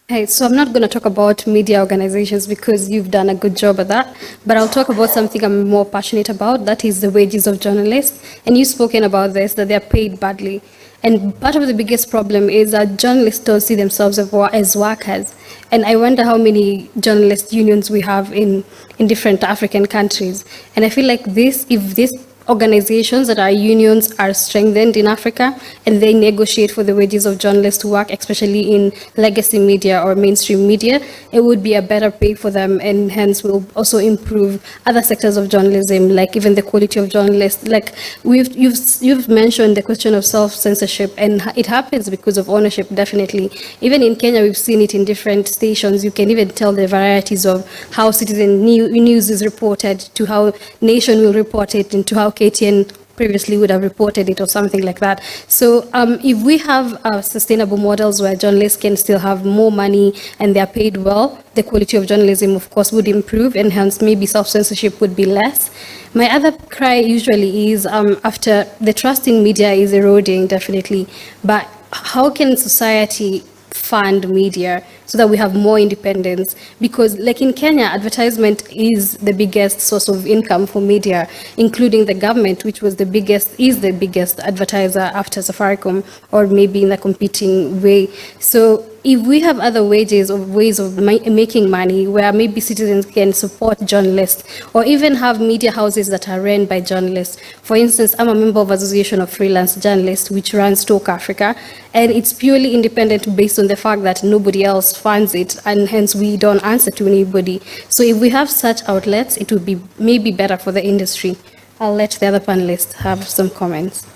Hey, so I'm not going to talk about media organizations because you've done a good job at that, but I'll talk about something I'm more passionate about, that is the wages of journalists. And you've spoken about this, that they're paid badly. And part of the biggest problem is that journalists don't see themselves as workers. And I wonder how many journalist unions we have in different African countries. And I feel like if these organizations that are unions are strengthened in Africa and they negotiate for the wages of journalists who work, especially in legacy media or mainstream media, it would be a better pay for them, and hence will also improve other sectors of journalism, like even the quality of journalists. Like you've mentioned the question of self-censorship, and it happens because of ownership, definitely. Even in Kenya, we've seen it in different stations. You can even tell the varieties of how Citizen News is reported, to how Nation will report it, and to how KTN previously would have reported it or something like that. So if we have sustainable models where journalists can still have more money and they're paid well, the quality of journalism, of course, would improve, and hence maybe self-censorship would be less. My other cry usually is after the trust in media is eroding, definitely, but how can society fund media so that we have more independence? Because like in Kenya, advertisement is the biggest source of income for media, including the government, which is the biggest advertiser after Safaricom, or maybe in a competing way. So if we have other ways of making money where maybe citizens can support journalists, or even have media houses that are run by journalists. For instance, I'm a member of Association of Freelance Journalists, which runs Talk Africa, and it's purely independent based on the fact that nobody else funds it, and hence we don't answer to anybody. So if we have such outlets, it would be maybe better for the industry. I'll let the other panelists have some comments.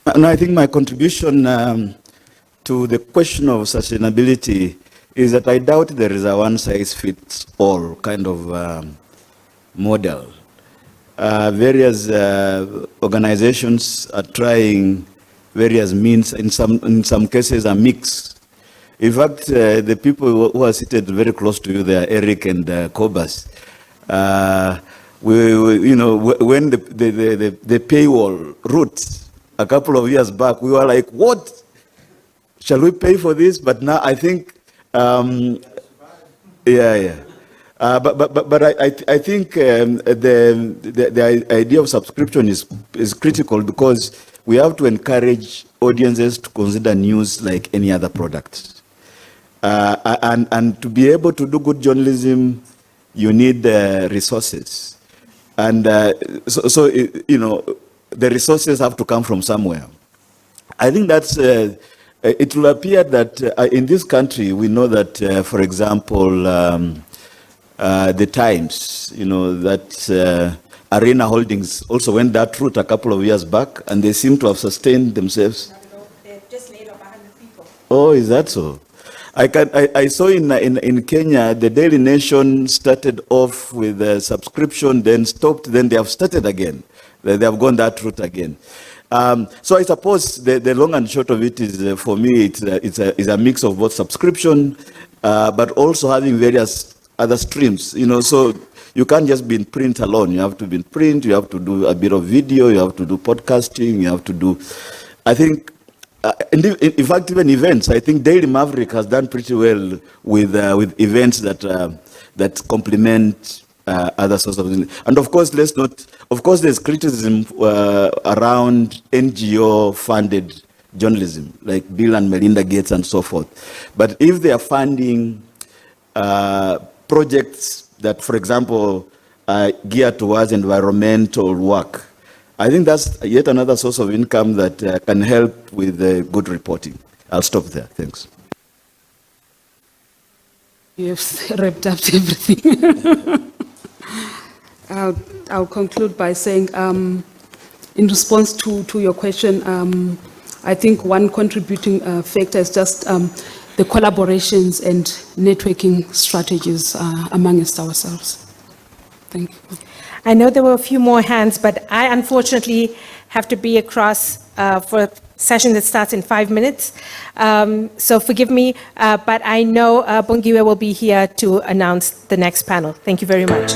And I think my contribution to the question of sustainability is that I doubt there is a one-size-fits-all kind of model. Various organizations are trying various means, in some cases a mix. In fact, the people who are seated very close to you, they are Eric and Cobus. You know, when the paywall route a couple of years back, we were like, what? Shall we pay for this? But now I think, yeah. But I think the idea of subscription is critical, because we have to encourage audiences to consider news like any other product. And to be able to do good journalism, you need resources. And so you know, the resources have to come from somewhere. I think that's, it will appear that in this country, we know that, for example, the Times, you know, that Arena Holdings also went that route a couple of years back, and they seem to have sustained themselves. They've just laid off 100 people. Oh, is that so? I saw in Kenya, the Daily Nation started off with a subscription, then stopped, then they have started again. They have gone that route again. So I suppose the long and short of it is, for me, it's a mix of both subscription, but also having various other streams. You know, so you can't just be in print alone. You have to be in print. You have to do a bit of video. You have to do podcasting. You have to do, I think. In fact, even events. I think Daily Maverick has done pretty well with events that complement other sources of news. And of course, there's criticism around NGO-funded journalism, like Bill and Melinda Gates and so forth. But if they are funding projects that, for example, are geared towards environmental work, I think that's yet another source of income that can help with good reporting. I'll stop there. Thanks. You've wrapped up everything. I'll conclude by saying, in response to your question, I think one contributing factor is just the collaborations and networking strategies amongst ourselves. Thank you. I know there were a few more hands, but I unfortunately have to be across for a session that starts in 5 minutes. So forgive me, but I know Bongiwe will be here to announce the next panel. Thank you very much.